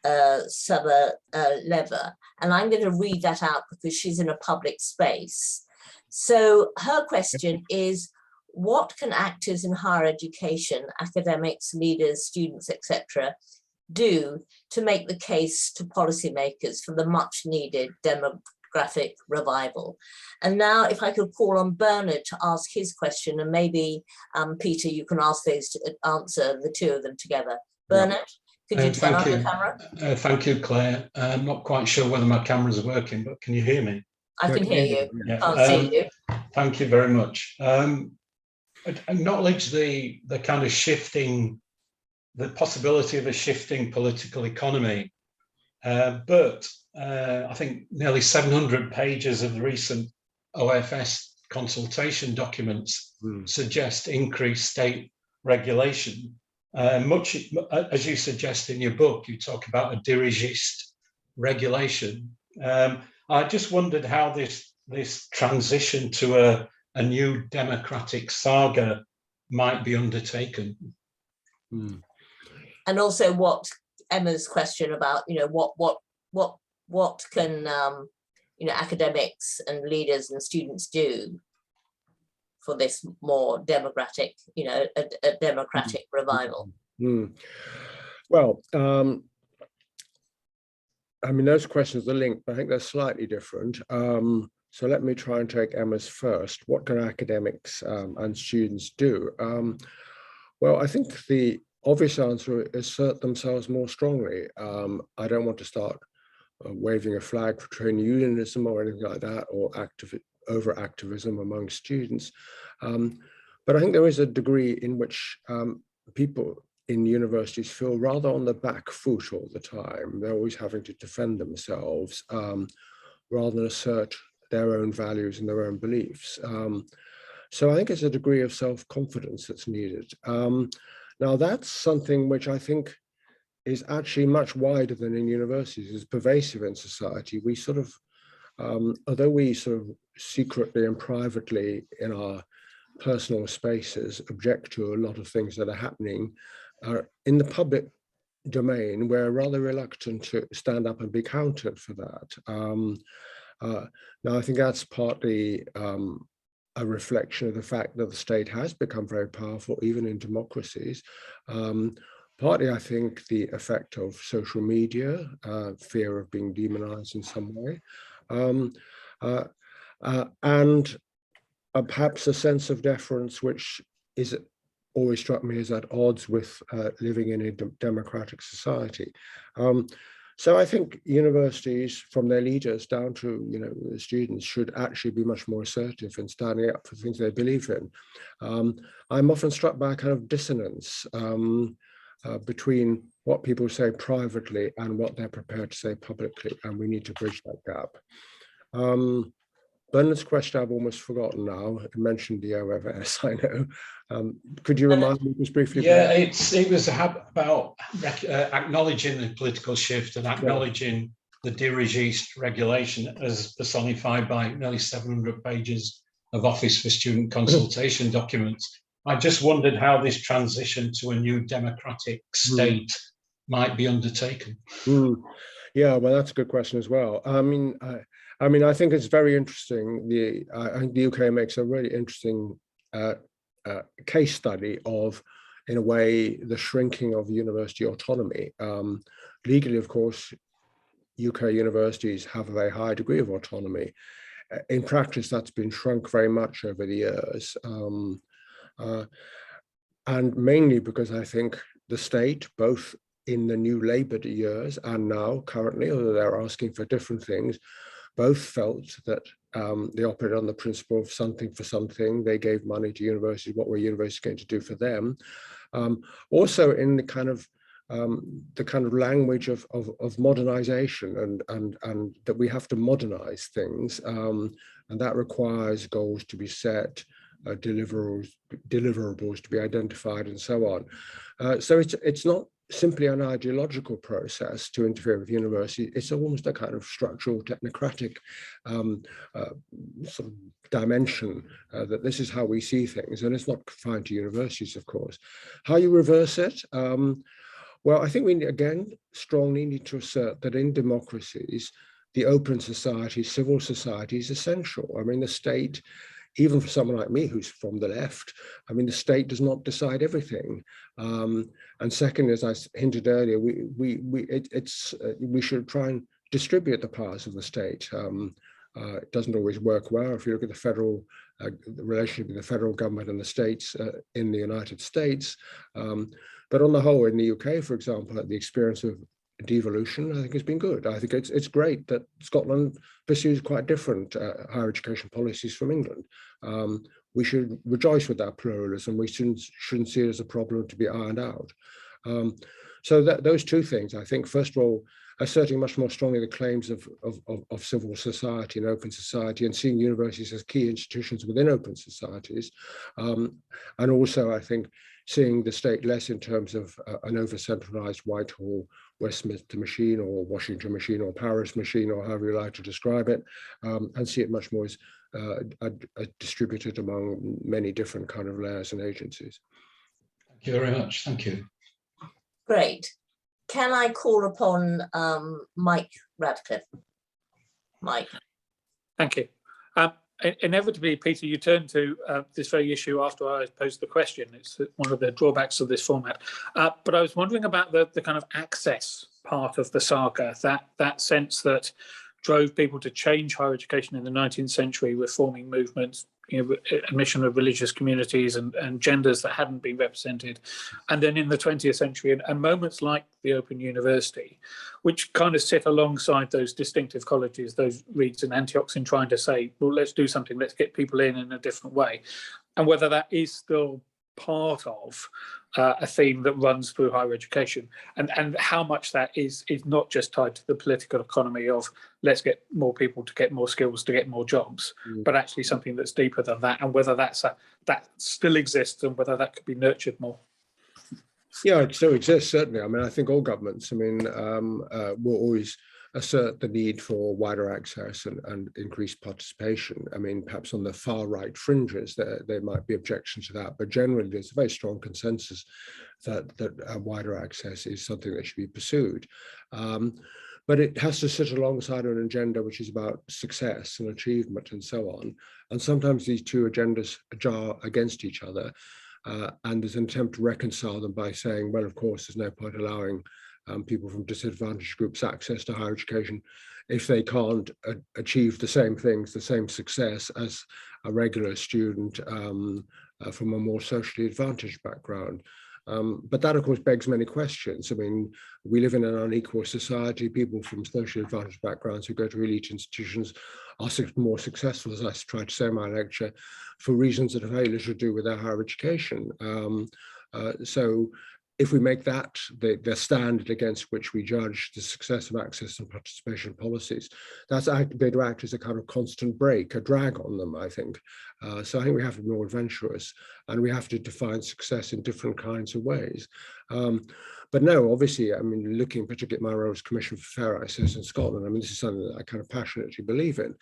Lever, and I'm going to read that out because she's in a public space. So her question is, what can actors in higher education, academics, leaders, students, etc., do to make the case to policymakers for the much needed demographic revival? And now if I could call on Bernard to ask his question, and maybe Peter, you can ask those to answer the two of them together. Bernard, could you turn on the camera? Thank you, Claire. I'm not quite sure whether my camera's working, but can you hear me? I can hear you. Yeah. Can't see you. Thank you very much. Acknowledge the kind of shifting, the possibility of a shifting political economy, but I think nearly 700 pages of the recent OFS consultation documents suggest increased state regulation. Much, as you suggest in your book, you talk about a dirigist regulation. I just wondered how this transition to a new democratic saga might be undertaken. And also what Emma's question about, what can academics and leaders and students do for this more democratic, a democratic revival? Well, I mean, those questions are linked, but I think they're slightly different. So let me try and take Emma's first. What can academics and students do? Well, I think the obvious answer is assert themselves more strongly. I don't want to start waving a flag for trade unionism or anything like that, or over-activism among students. But I think there is a degree in which people in universities feel rather on the back foot all the time. They're always having to defend themselves rather than assert their own values and their own beliefs. So I think it's a degree of self-confidence that's needed. Now that's something which I think is actually much wider than in universities, is pervasive in society. We sort of, although we sort of secretly and privately in our personal spaces object to a lot of things that are happening in the public domain, we're rather reluctant to stand up and be counted for that. Now, I think that's partly a reflection of the fact that the state has become very powerful, even in democracies. Partly, I think, the effect of social media, fear of being demonized in some way, and perhaps a sense of deference, which is always struck me as at odds with living in a democratic society. So I think universities, from their leaders down to the students, should actually be much more assertive in standing up for things they believe in. I'm often struck by a kind of dissonance between what people say privately and what they're prepared to say publicly, and we need to bridge that gap. Bernard's question I've almost forgotten now. I mentioned the OFS, I know. Could you remind me just briefly? Yeah, it was about acknowledging the political shift and acknowledging the dirigist regulation as personified by nearly 700 pages of Office for Student consultation documents. I just wondered how this transition to a new democratic state might be undertaken. Yeah, well, that's a good question as well. I mean, I think it's very interesting. I think the UK makes a really interesting case study of, in a way, the shrinking of university autonomy. Legally, of course, UK universities have a very high degree of autonomy. In practice, that's been shrunk very much over the years. And mainly because I think the state, both in the new Labour years and now currently, although they're asking for different things, both felt that they operated on the principle of something for something. They gave money to universities. What were universities going to do for them? Also in the kind of language of modernization and that we have to modernize things, and that requires goals to be set, deliverables to be identified, and so on. So it's not simply an ideological process to interfere with university. It's almost a kind of structural, technocratic sort of dimension that this is how we see things, and it's not confined to universities, of course. How you reverse it? Well, I think we, again, strongly need to assert that in democracies, the open society, civil society is essential. I mean, the state, even for someone like me who's from the left, I mean, the state does not decide everything. And second, as I hinted earlier, we should try and distribute the powers of the state. It doesn't always work well. If you look at the relationship with the federal government and the states in the United States, but on the whole, in the UK, for example, the experience of devolution, I think, has been good. I think it's great that Scotland pursues quite different higher education policies from England. We should rejoice with that pluralism. We shouldn't see it as a problem to be ironed out. So those two things, I think, first of all, asserting much more strongly the claims of civil society and open society, and seeing universities as key institutions within open societies. And also, I think, seeing the state less in terms of an over-centralized Whitehall, Westminster machine, or Washington machine, or Paris machine, or however you like to describe it, and see it much more as distributed among many different kind of layers and agencies. Thank you very much. Thank you. Great. Can I call upon Mike Radcliffe? Mike. Thank you. Inevitably, Peter, you turned to this very issue after I posed the question. It's one of the drawbacks of this format. But I was wondering about the kind of access part of the saga, that sense that drove people to change higher education in the 19th century, reforming movements, admission of religious communities and genders that hadn't been represented. And then in the 20th century, and moments like the Open University, which kind of sit alongside those distinctive colleges, those Reeds and Antiochs, in trying to say, well, let's do something, let's get people in a different way. And whether that is still part of a theme that runs through higher education, and how much that is not just tied to the political economy of let's get more people to get more skills to get more jobs, but actually something that's deeper than that, and whether that still exists and whether that could be nurtured more. Yeah, it still exists, certainly. I mean, I think all governments, will always assert the need for wider access and increased participation. I mean, perhaps on the far right fringes, there might be objections to that, but generally there's a very strong consensus that wider access is something that should be pursued. But it has to sit alongside an agenda which is about success and achievement and so on. And sometimes these two agendas jar against each other. And there's an attempt to reconcile them by saying, well, of course, there's no point allowing people from disadvantaged groups access to higher education if they can't achieve the same things, the same success as a regular student from a more socially advantaged background. But that, of course, begs many questions. I mean, we live in an unequal society. People from socially advantaged backgrounds who go to elite institutions are more successful, as I tried to say in my lecture, for reasons that have very little to do with their higher education. So if we make that the standard against which we judge the success of access and participation policies, that's going to act as a kind of constant brake, a drag on them, I think. So I think we have to be more adventurous, and we have to define success in different kinds of ways. But no, obviously, I mean, looking particularly at my role as Commissioner for Fair Access in Scotland, I mean, this is something that I kind of passionately believe in.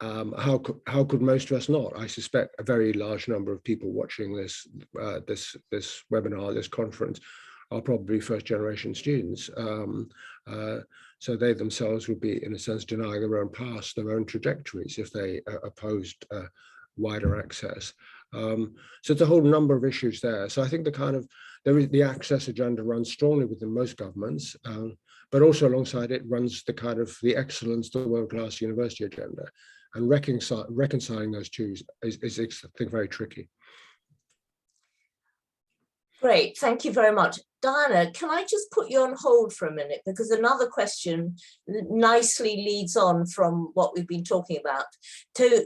How could most of us not? I suspect a very large number of people watching this webinar, this conference, are probably first-generation students. So they themselves would be, in a sense, denying their own past, their own trajectories if they opposed wider access. So it's a whole number of issues there. So I think the access agenda runs strongly within most governments, but also alongside it runs the excellence, the world-class university agenda. And reconciling those two is I think, very tricky. Great, thank you very much. Diana, can I just put you on hold for a minute, because another question nicely leads on from what we've been talking about.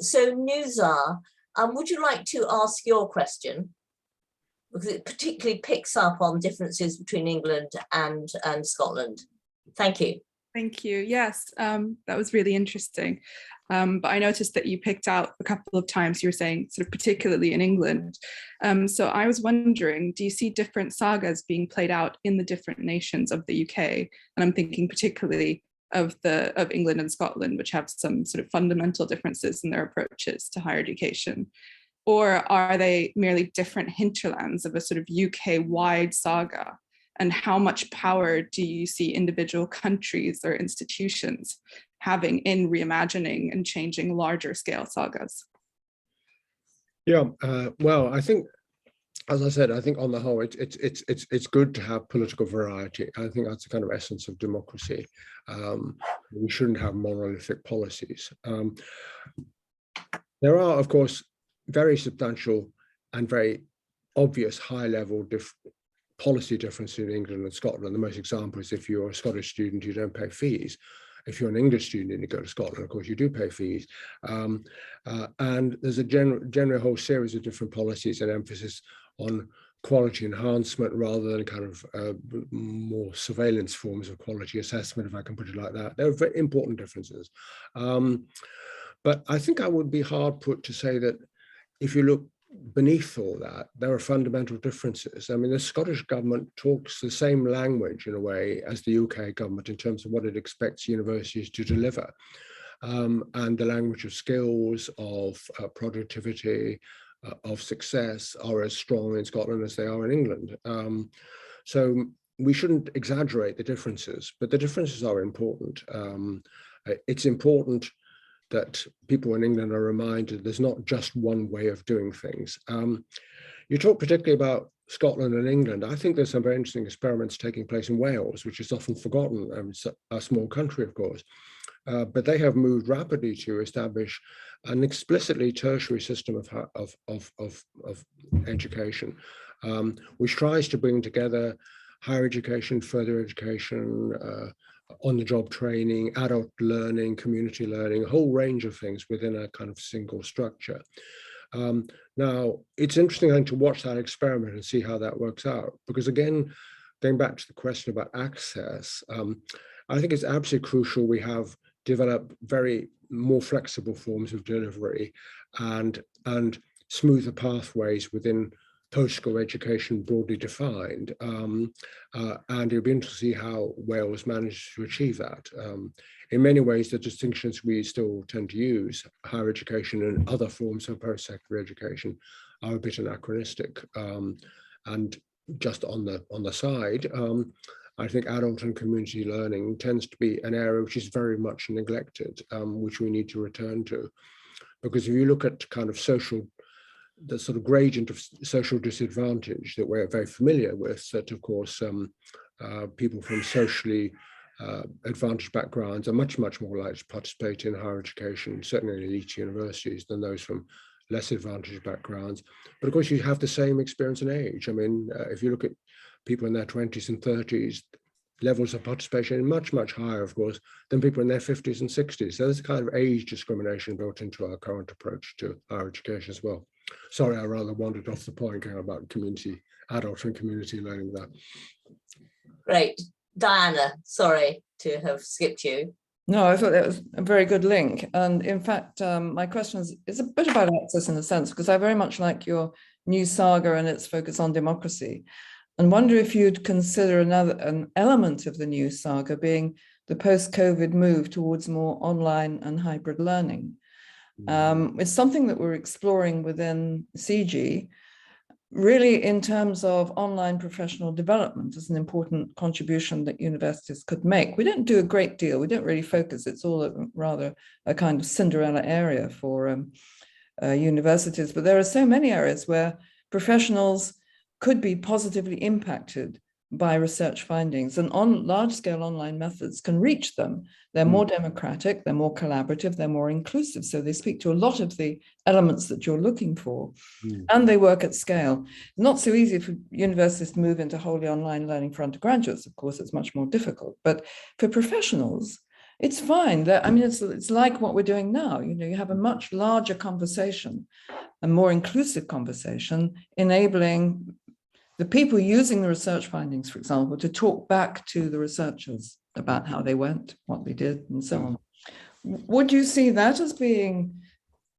So Nuzar, would you like to ask your question? Because it particularly picks up on differences between England and Scotland. Thank you. Thank you. Yes, that was really interesting. But I noticed that you picked out a couple of times, you were saying sort of particularly in England. So I was wondering, do you see different sagas being played out in the different nations of the UK? And I'm thinking particularly of England and Scotland, which have some sort of fundamental differences in their approaches to higher education. Or are they merely different hinterlands of a sort of UK-wide saga? And how much power do you see individual countries or institutions having in reimagining and changing larger scale sagas? Yeah, well, I think, as I said, I think on the whole, it's good to have political variety. I think that's the kind of essence of democracy. We shouldn't have monolithic policies. There are, of course, very substantial and very obvious high-level policy difference in England and Scotland. The most example is if you're a Scottish student, you don't pay fees. If you're an English student and you go to Scotland, of course, you do pay fees. And there's a general whole series of different policies and emphasis on quality enhancement rather than kind of more surveillance forms of quality assessment, if I can put it like that. There are very important differences. But I think I would be hard put to say that if you look beneath all that, there are fundamental differences. I mean, the Scottish government talks the same language in a way as the UK government in terms of what it expects universities to deliver. And the language of skills, of productivity, of success are as strong in Scotland as they are in England. So we shouldn't exaggerate the differences, but the differences are important. It's important that people in England are reminded there's not just one way of doing things. You talk particularly about Scotland and England. I think there's some very interesting experiments taking place in Wales, which is often forgotten. It's a small country, of course, but they have moved rapidly to establish an explicitly tertiary system of education, which tries to bring together higher education, further education, on-the-job training, adult learning, community learning, a whole range of things within a kind of single structure. Now, it's interesting to watch that experiment and see how that works out, because again, going back to the question about access, I think it's absolutely crucial we have developed very more flexible forms of delivery and smoother pathways within post-school education broadly defined, and it'll be interesting to see how Wales managed to achieve that. In many ways, the distinctions we still tend to use, higher education and other forms of post-secondary education, are a bit anachronistic. And just on the side, I think adult and community learning tends to be an area which is very much neglected, which we need to return to. Because if you look at kind of the sort of gradient of social disadvantage that we're very familiar with, that of course people from socially advantaged backgrounds are much more likely to participate in higher education, certainly in elite universities, than those from less advantaged backgrounds. But of course you have the same experience and age. I mean, if you look at people in their 20s and 30s, levels of participation are much higher, of course, than people in their 50s and 60s. So there's a kind of age discrimination built into our current approach to higher education as well. Sorry, I rather wandered off the point going about adult and community learning there. Great. Diana, sorry to have skipped you. No, I thought that was a very good link. And in fact, my question is a bit about access in a sense, because I very much like your new Saga and its focus on democracy, and wonder if you'd consider an element of the new Saga being the post-COVID move towards more online and hybrid learning. It's something that we're exploring within CGHE, really in terms of online professional development as an important contribution that universities could make. We don't do a great deal. We don't really focus. It's all rather a kind of Cinderella area for universities, but there are so many areas where professionals could be positively impacted by research findings, and on large-scale online methods can reach them. They're more democratic, they're more collaborative, they're more inclusive. So they speak to a lot of the elements that you're looking for, and they work at scale. Not so easy for universities to move into wholly online learning for undergraduates. Of course, it's much more difficult. But for professionals, it's fine. I mean, it's like what we're doing now. You know, you have a much larger conversation, a more inclusive conversation, enabling the people using the research findings, for example, to talk back to the researchers about how they went, what they did, and so on. Would you see that as being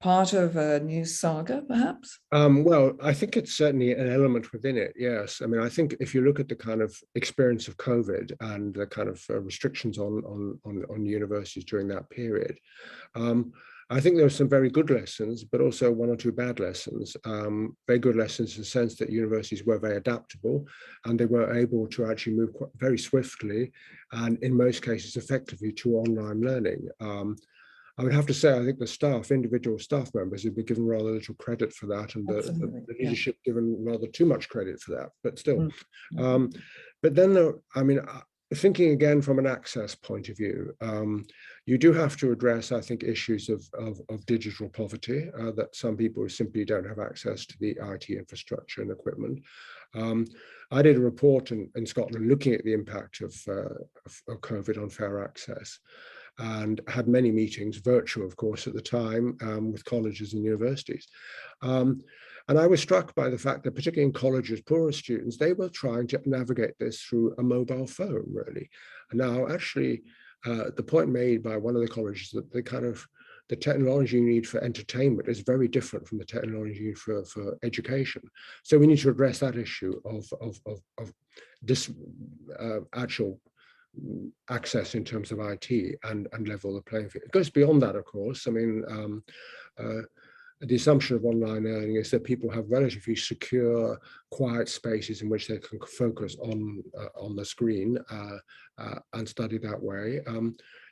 part of a new Saga, perhaps? Well, I think it's certainly an element within it, yes. I mean, I think if you look at the kind of experience of COVID and the kind of restrictions on universities during that period, I think there were some very good lessons, but also one or two bad lessons. Very good lessons in the sense that universities were very adaptable and they were able to actually move very swiftly and in most cases effectively to online learning. I would have to say, I think the individual staff members have been given rather little credit for that, and the leadership given rather too much credit for that, but still. But then, I mean, thinking again from an access point of view, you do have to address, I think, issues of digital poverty, that some people simply don't have access to the IT infrastructure and equipment. I did a report in Scotland looking at the impact of COVID on fair access. and had many meetings, virtual, of course, at the time, with colleges and universities. And I was struck by the fact that particularly in colleges, poorer students, they were trying to navigate this through a mobile phone, really. And now, actually, the point made by one of the colleges that the technology you need for entertainment is very different from the technology you need for education. So we need to address that issue of this actual access in terms of IT and level the playing field. It goes beyond that, of course. I mean, the assumption of online learning is that people have relatively secure, quiet spaces in which they can focus on the screen and study that way.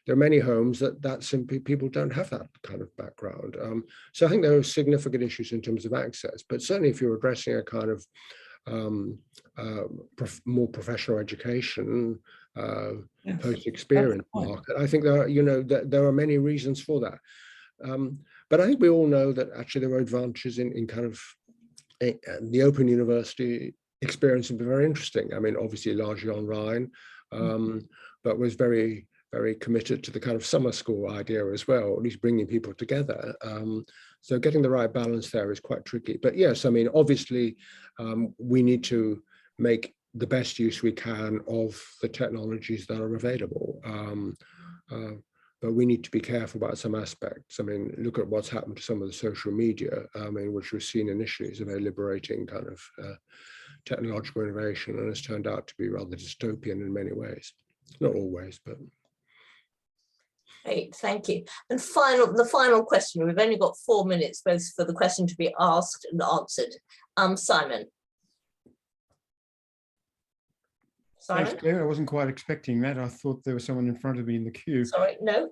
There are many homes that simply people don't have that kind of background. So I think there are significant issues in terms of access, but certainly if you're addressing a kind of more professional education, Yes, post-experience market, I think there are many reasons for that. But I think we all know that actually there are advantages in kind of the open university experience has been very interesting. I mean, obviously largely online, but was very, very committed to the kind of summer school idea as well, at least bringing people together. So getting the right balance there is quite tricky. But yes, I mean, obviously we need to make the best use we can of the technologies that are available. But we need to be careful about some aspects. I mean, look at what's happened to some of the social media, which was seen initially as a very liberating kind of technological innovation, and has turned out to be rather dystopian in many ways. Not always, but. Great, thank you. And the final question, we've only got 4 minutes both for the question to be asked and answered. Simon. Thanks, Claire. I wasn't quite expecting that. I thought there was someone in front of me in the queue. Sorry, no.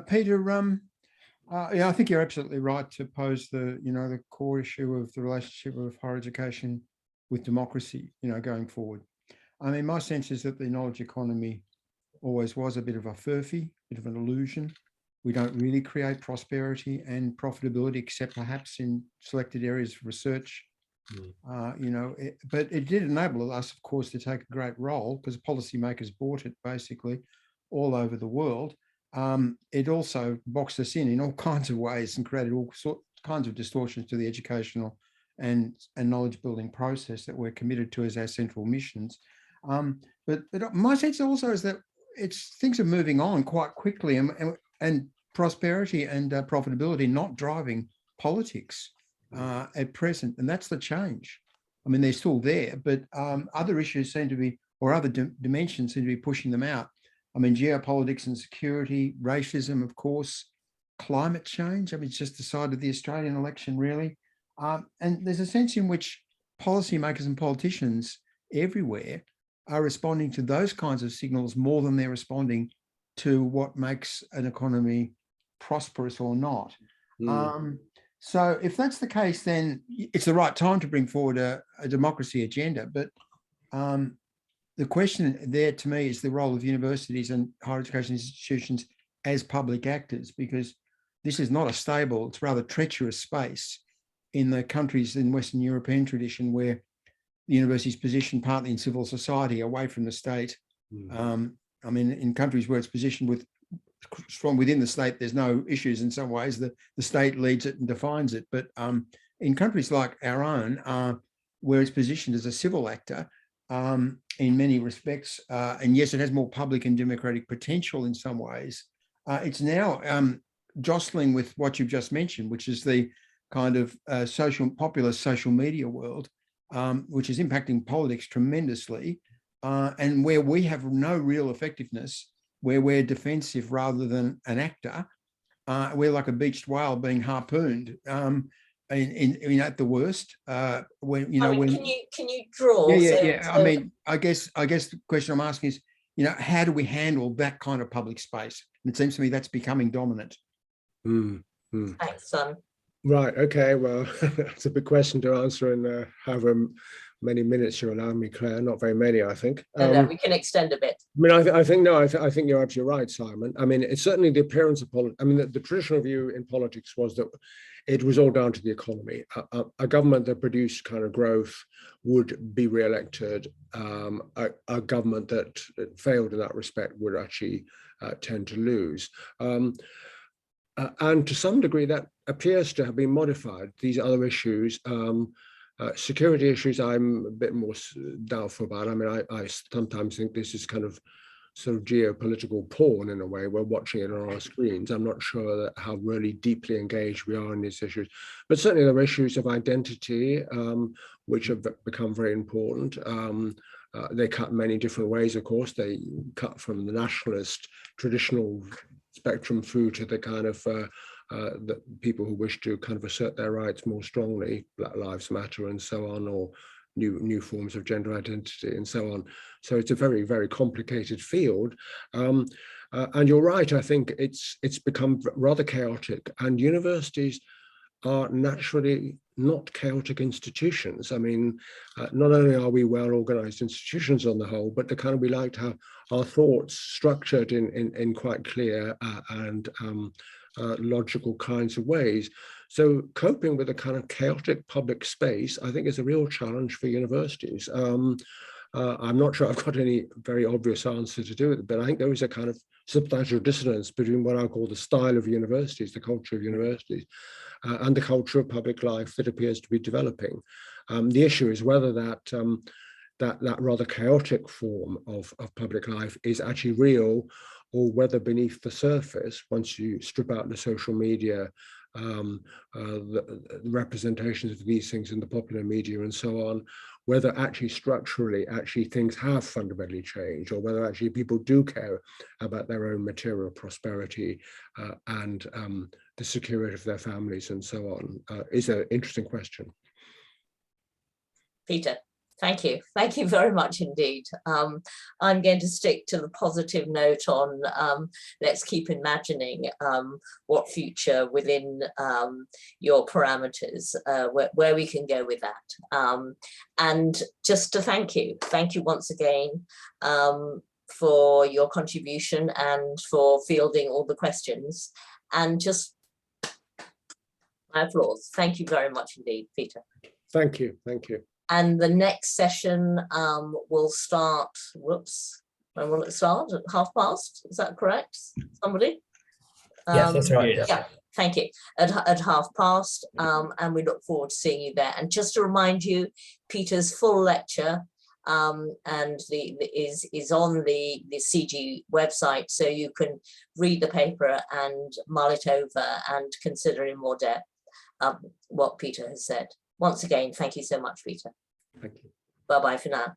Peter, yeah, I think you're absolutely right to pose the core issue of the relationship of higher education with democracy, going forward. I mean, my sense is that the knowledge economy always was a bit of a furphy, bit of an illusion. We don't really create prosperity and profitability, except perhaps in selected areas of research. But it did enable us, of course, to take a great role because policymakers bought it basically all over the world. It also boxed us in all kinds of ways and created all kinds of distortions to the educational and knowledge building process that we're committed to as our central missions. But my sense also is that things are moving on quite quickly and prosperity and profitability not driving politics at present, and that's the change. I mean, they're still there, but other issues seem to be, or other dimensions seem to be pushing them out. I mean, geopolitics and security, racism, of course, climate change. I mean, it's just the side of the Australian election, really. And there's a sense in which policymakers and politicians everywhere are responding to those kinds of signals more than they're responding to what makes an economy prosperous or not. So if that's the case, then it's the right time to bring forward a democracy agenda. But the question there to me is the role of universities and higher education institutions as public actors, because this is not a stable, it's rather treacherous space in the countries in Western European tradition where the university is positioned partly in civil society away from the state. I mean, in countries where it's positioned strong within the state, there's no issues in some ways. The state leads it and defines it. But in countries like our own, where it's positioned as a civil actor in many respects, and yes, it has more public and democratic potential in some ways, it's now jostling with what you've just mentioned, which is the kind of populist social media world, which is impacting politics tremendously, and where we have no real effectiveness, where we're defensive rather than an actor. We're like a beached whale being harpooned at the worst. When can you draw? Yeah. I mean, I guess the question I'm asking is, how do we handle that kind of public space? And it seems to me that's becoming dominant. Thanks, son. Right. Okay. Well, that's a big question to answer in however many minutes you allow me, Claire. Not very many, I think. No, we can extend a bit. I mean, I think you're absolutely right, Simon. I mean, it's certainly the appearance of politics. I mean, the traditional view in politics was that it was all down to the economy. A government that produced kind of growth would be re-elected. A government that failed in that respect would actually tend to lose. And to some degree, that appears to have been modified. These other issues, security issues, I'm a bit more doubtful about. I mean, I sometimes think this is kind of sort of geopolitical porn in a way. We're watching it on our screens. I'm not sure that how really deeply engaged we are in these issues, but certainly there are issues of identity, which have become very important. They cut in many different ways, of course. They cut from the nationalist traditional spectrum through to the kind of the people who wish to kind of assert their rights more strongly, Black Lives Matter and so on, or new forms of gender identity and so on. So it's a very, very complicated field. And you're right, I think it's become rather chaotic, and universities are naturally not chaotic institutions. I mean, not only are we well-organized institutions on the whole, but the kind of we like to have our thoughts structured in quite clear and logical kinds of ways. So coping with a kind of chaotic public space, I think, is a real challenge for universities. I'm not sure I've got any very obvious answer to do with it, but I think there is a kind of substantial dissonance between what I call the style of universities, the culture of universities, and the culture of public life that appears to be developing. The issue is whether that rather chaotic form of public life is actually real, or whether beneath the surface, once you strip out the social media, the representations of these things in the popular media and so on, whether actually structurally things have fundamentally changed, or whether actually people do care about their own material prosperity and the security of their families and so on, is an interesting question. Peter, thank you. Thank you very much indeed. I'm going to stick to the positive note on let's keep imagining what future within your parameters, where we can go with that. And just to thank you once again for your contribution and for fielding all the questions, and just my applause. Thank you very much indeed, Peter. Thank you, thank you. And the next session will start, whoops, when will it start? At past? Is that correct? Somebody? Yes, that's right. Yeah, thank you. At past, and we look forward to seeing you there. And just to remind you, Peter's full lecture and is on the CG website, so you can read the paper and mull it over and consider in more depth what Peter has said. Once again, thank you so much, Peter. Thank you. Bye-bye for now.